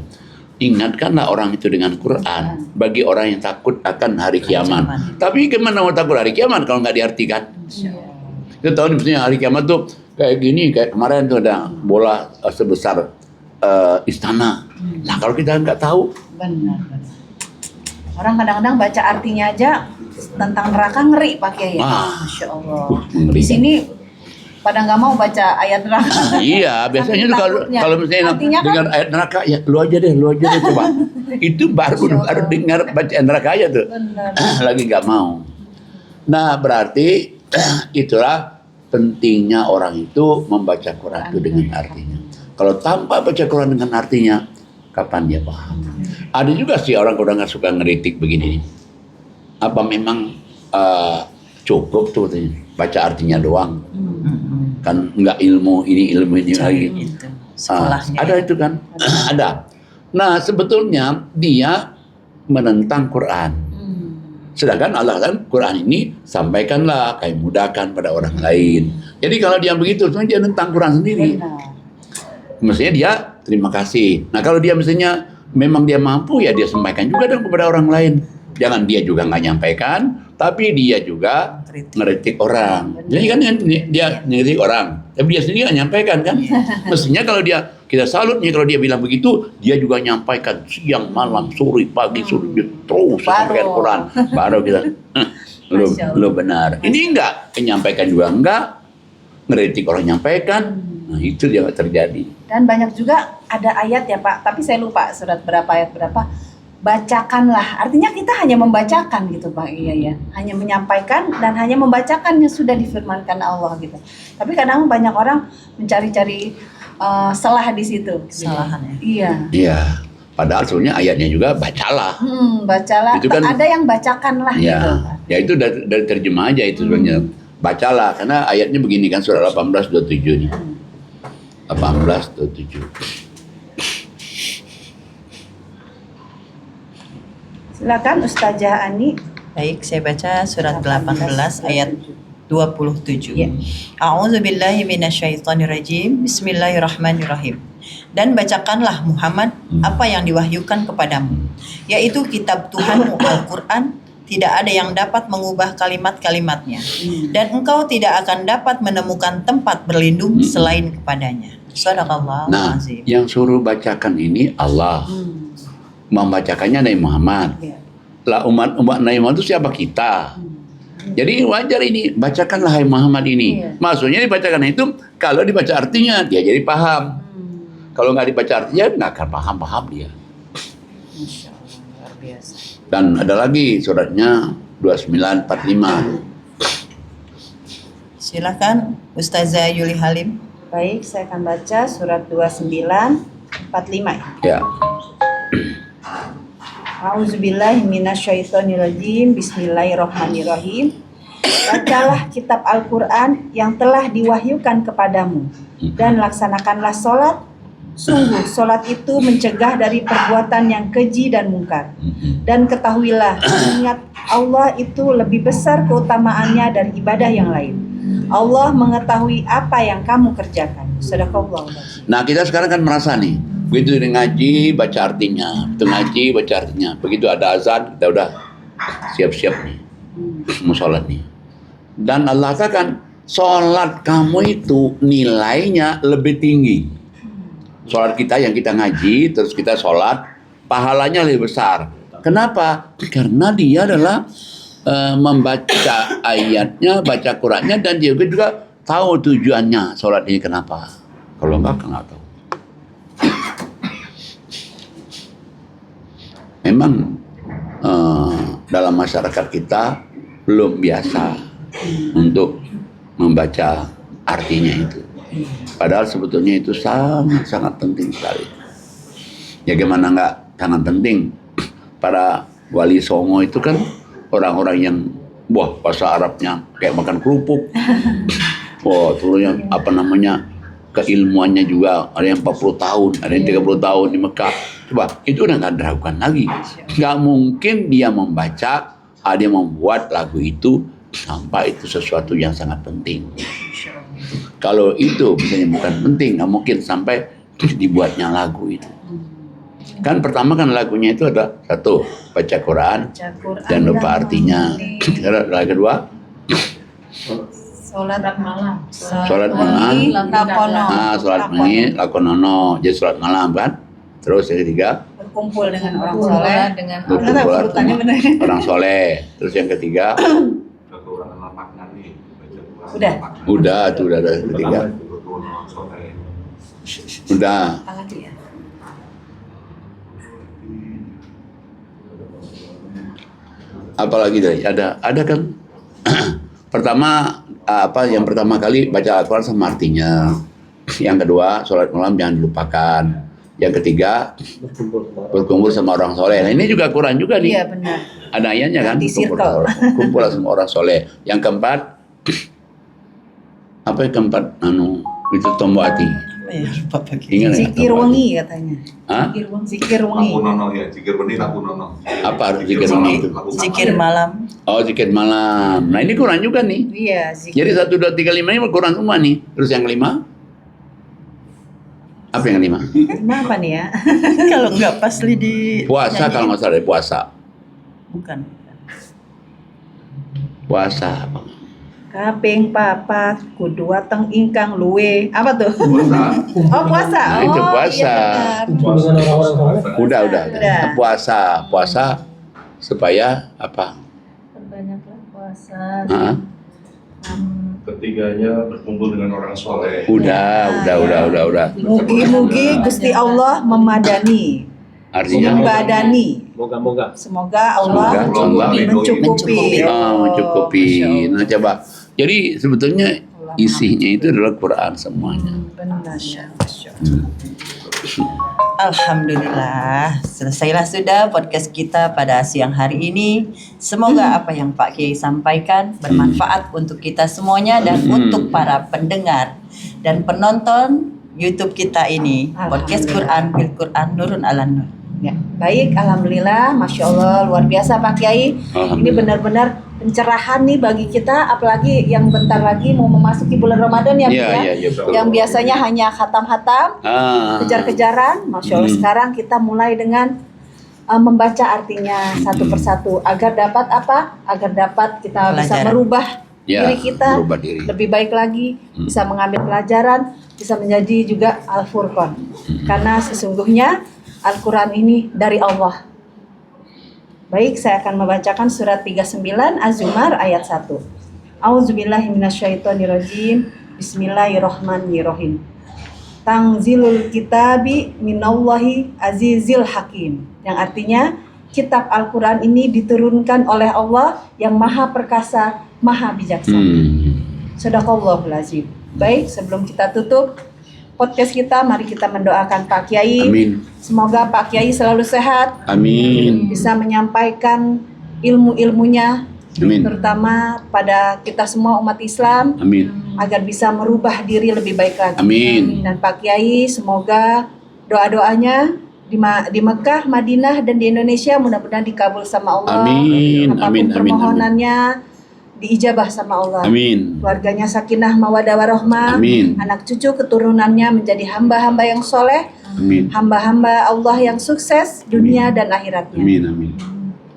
ingatkanlah orang itu dengan Quran bagi orang yang takut akan hari kiamat. Tapi gimana mau takut hari kiamat kalau nggak diartikan? Kita tahu misalnya hari kiamat tuh kayak gini, kayak kemarin tuh ada bola sebesar istana. Nah kalau kita nggak tahu, Benar. Orang kadang-kadang baca artinya aja tentang neraka ngeri pakai ya. Masya Allah. mengerikan. Di sini pada nggak mau baca ayat neraka. Iya, biasanya tuh kalau misalnya Artinya kan- dengar ayat neraka, ya lu aja deh coba. Itu baru dengar baca neraka aja tuh. Lagi nggak mau. Nah, berarti itulah pentingnya orang itu membaca Quran itu dengan artinya. Kalau tanpa baca Quran dengan artinya, kapan dia paham? Ada juga sih orang udah nggak suka ngeritik begini. Apa memang cukup tuh baca artinya doang? Kan nggak ilmu ini lagi. Ada itu kan? Ada. Nah sebetulnya dia menentang Quran. Sedangkan Allah kan Quran ini sampaikanlah, kayak mudahkan pada orang lain. Jadi kalau dia begitu, sebenarnya dia menentang Quran sendiri. Mestinya dia terima kasih. Nah kalau dia misalnya memang dia mampu, ya dia sampaikan juga dong kepada orang lain. Jangan dia juga nggak nyampaikan, tapi dia juga ngeritik orang. Jadi kan dia ngeritik orang, tapi dia sendiri nggak nyampaikan kan? Mestinya kalau kita salut nih kalau dia bilang begitu, dia juga nyampaikan siang, malam, sore, pagi, sore, dia terus sampaikan Quran. Baru kita, lu benar. Ini enggak, menyampaikan juga enggak, ngeritik orang nyampaikan. Nah itu dia terjadi. Dan banyak juga ada ayat ya Pak, tapi saya lupa surat berapa ayat berapa. Bacakanlah, artinya kita hanya membacakan gitu Pak, iya ya, hanya menyampaikan dan hanya membacakan yang sudah difirmankan Allah gitu. Tapi kadang banyak orang mencari-cari salah di situ. Kesalahan ya. Iya. Iya. Padahal sebenarnya ayatnya juga bacalah. Bacalah. Itu kan- ada yang bacakanlah Ya, gitu. ya itu dari terjemah aja itu sebenarnya. Bacalah, karena ayatnya begini kan, surah 18:27 nih. 18:27. Silakan Ustazah Ani. Baik, saya baca surat 18 ayat 27. Ya. A'udzubillahi minasyaitonirrajim. Bismillahirrahmanirrahim. Dan bacakanlah Muhammad apa yang diwahyukan kepadamu, yaitu kitab Tuhanmu Al-Quran. Tidak ada yang dapat mengubah kalimat-kalimatnya, dan engkau tidak akan dapat menemukan tempat berlindung selain kepadanya. Shadaqallahu Nah, azim. yang suruh bacakan ini Allah. Membacakannya Nabi Muhammad. Lah umat Nabi Muhammad itu siapa? Kita. Jadi wajar ini, bacakanlah hai Muhammad ini. Maksudnya dibacakan itu kalau dibaca artinya dia jadi paham. Kalau nggak dibaca artinya nggak akan paham dia. Masya Allah, luar biasa. Dan ada lagi suratnya 29:45. Silakan Ustazah Yuli Halim. Baik, saya akan baca surat 29:45. Ya. A'udzubillahi minasyaitonirrajim. Bismillahirrahmanirrahim. Bacalah kitab Al-Quran yang telah diwahyukan kepadamu dan laksanakanlah sholat. Sungguh sholat itu mencegah dari perbuatan yang keji dan mungkar. Dan ketahuilah, ingat Allah itu lebih besar keutamaannya dari ibadah yang lain. Allah mengetahui apa yang kamu kerjakan. Sadaqallahu azim. Nah kita sekarang kan merasa nih, begitu ngaji baca artinya, begitu ngaji baca artinya, begitu ada azan kita udah siap-siap nih, mau sholat nih. Dan Allah katakan sholat kamu itu nilainya lebih tinggi. Sholat kita yang kita ngaji terus kita sholat, pahalanya lebih besar. Kenapa? Karena dia adalah membaca ayatnya, baca Qurannya, dan dia juga tahu tujuannya sholat ini kenapa. Kalau enggak tahu. Memang dalam masyarakat kita belum biasa untuk membaca artinya itu. Padahal sebetulnya itu sangat penting sekali. Ya gimana enggak sangat penting. Para wali songo itu kan orang-orang yang bahasa Arabnya kayak makan kerupuk. Terusnya keilmuannya juga ada yang 40 tahun, ada yang 30 tahun di Mekah. Coba, itu udah nggak diragukan lagi. Nggak mungkin dia membaca, dia membuat lagu itu sampai itu sesuatu yang sangat penting. Kalau itu misalnya bukan penting, nggak mungkin sampai dibuatnya lagu itu. Kan pertama kan lagunya itu ada satu, baca Quran, dan lupa artinya. Lagu kedua, Sholat malam. sholat malam. Lakono. Sholat malam, lakonono. Jadi sholat malam kan. Terus yang ketiga, Berkumpul dengan orang soleh. berkumpul orang soleh. Terus yang ketiga, udah tuh udah ada yang ketiga. Udah. Apalagi dari ada kan. Pertama yang pertama kali baca Al-Quran sama artinya. Yang kedua, sholat malam jangan dilupakan. Yang ketiga, berkumpul sama orang soleh. Nah ini juga Quran juga nih. Iya benar. Ada ayatnya kan? Kumpul sama orang soleh. Yang keempat, apa yang keempat? Itu tombol hati. Ingat ya? Zikir wengi katanya. Hah? Zikir wengi. Apa arti zikir wengi itu? Zikir malam. Oh, zikir malam. Nah ini Quran juga nih. Iya, zikir. Jadi 1, 2, 3, 5 ini Quran semua nih. Terus yang kelima? Apa yang kelima? Kenapa nih ya? Kalau nggak pas di Puasa kalau nggak salah, puasa. Bukan. Puasa. Kaping papat kudu wateng ingkang luwe. Apa tuh? Puasa. Oh, puasa. Nah, itu puasa. Iya benar. Dengan orang-orang soleh. Udah. Udah. Puasa supaya apa? Perbanyaklah puasa. Hah? Ketiganya berkumpul dengan orang soleh. Udah. Mugi-mugi Gusti Allah memadani, Artinya membadani. Moga-moga. Semoga Allah mencukupi. mencukupi. Nah coba. Jadi sebetulnya isinya itu adalah Quran semuanya. Benar. Alhamdulillah, selesailah sudah podcast kita pada siang hari ini. Semoga apa yang Pak Kiai sampaikan bermanfaat untuk kita semuanya dan untuk para pendengar dan penonton YouTube kita ini. Podcast Quran bil Quran Nurun ala Nur. Ya, baik, alhamdulillah, masya Allah, luar biasa Pak Kiai. Ini benar-benar pencerahan nih bagi kita, apalagi yang bentar lagi mau memasuki bulan Ramadan ya, Bu, ya. Iya, betul. Yang biasanya hanya khatam-khatam, kejar-kejaran, masya Allah. Sekarang kita mulai dengan membaca artinya satu persatu agar dapat apa? Agar dapat kita bisa Pelajaran. merubah Ya, diri kita merubah diri. lebih baik lagi, bisa mengambil pelajaran, bisa menjadi juga Al-Furqan. Karena sesungguhnya Al-Quran ini dari Allah. Baik, saya akan membacakan surat 39 Az-Zumar ayat 1. A'udzubillahi minasyaitonirrajim. Bismillahirrahmanirrahim. Tanzilul kitabi minallahi azizil hakim. Yang artinya kitab Al-Quran ini diturunkan oleh Allah yang maha perkasa, maha bijaksana. Sadaqallahul azim. Baik, sebelum kita tutup podcast kita, mari kita mendoakan Pak Kiai. Amin. Semoga Pak Kiai selalu sehat, Amin. bisa menyampaikan ilmu-ilmunya, Amin. terutama pada kita semua umat Islam, Amin. agar bisa merubah diri lebih baik lagi. Amin. Dan Pak Kiai, semoga doa-doanya di Mekah, Madinah, dan di Indonesia mudah-mudahan dikabul sama Allah. Amin. Apapun Amin. permohonannya diijabah sama Allah. Amin. Keluarganya sakinah mawaddah warahmah. Amin. Anak cucu keturunannya menjadi hamba-hamba yang soleh, Amin. hamba-hamba Allah yang sukses dunia dan akhiratnya. Amin. Amin.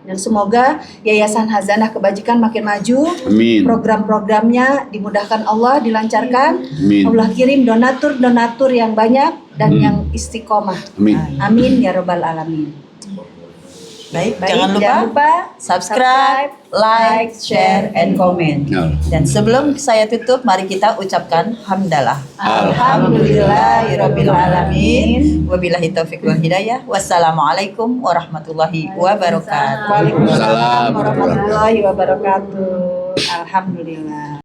Dan semoga Yayasan Hazanah Kebajikan makin maju, Amin. program-programnya dimudahkan Allah, dilancarkan. Amin. Allah kirim donatur-donatur yang banyak dan yang istiqomah. Amin. Amin ya rabbal alamin. Baik, Baik, jangan lupa subscribe, like, share, and comment. Ya. Dan sebelum saya tutup, mari kita ucapkan hamdalah. Alhamdulillahirabbil alamin. Wabillahi taufiq wal hidayah. Wassalamualaikum warahmatullahi wabarakatuh. Waalaikumsalam warahmatullahi wabarakatuh. Alhamdulillah.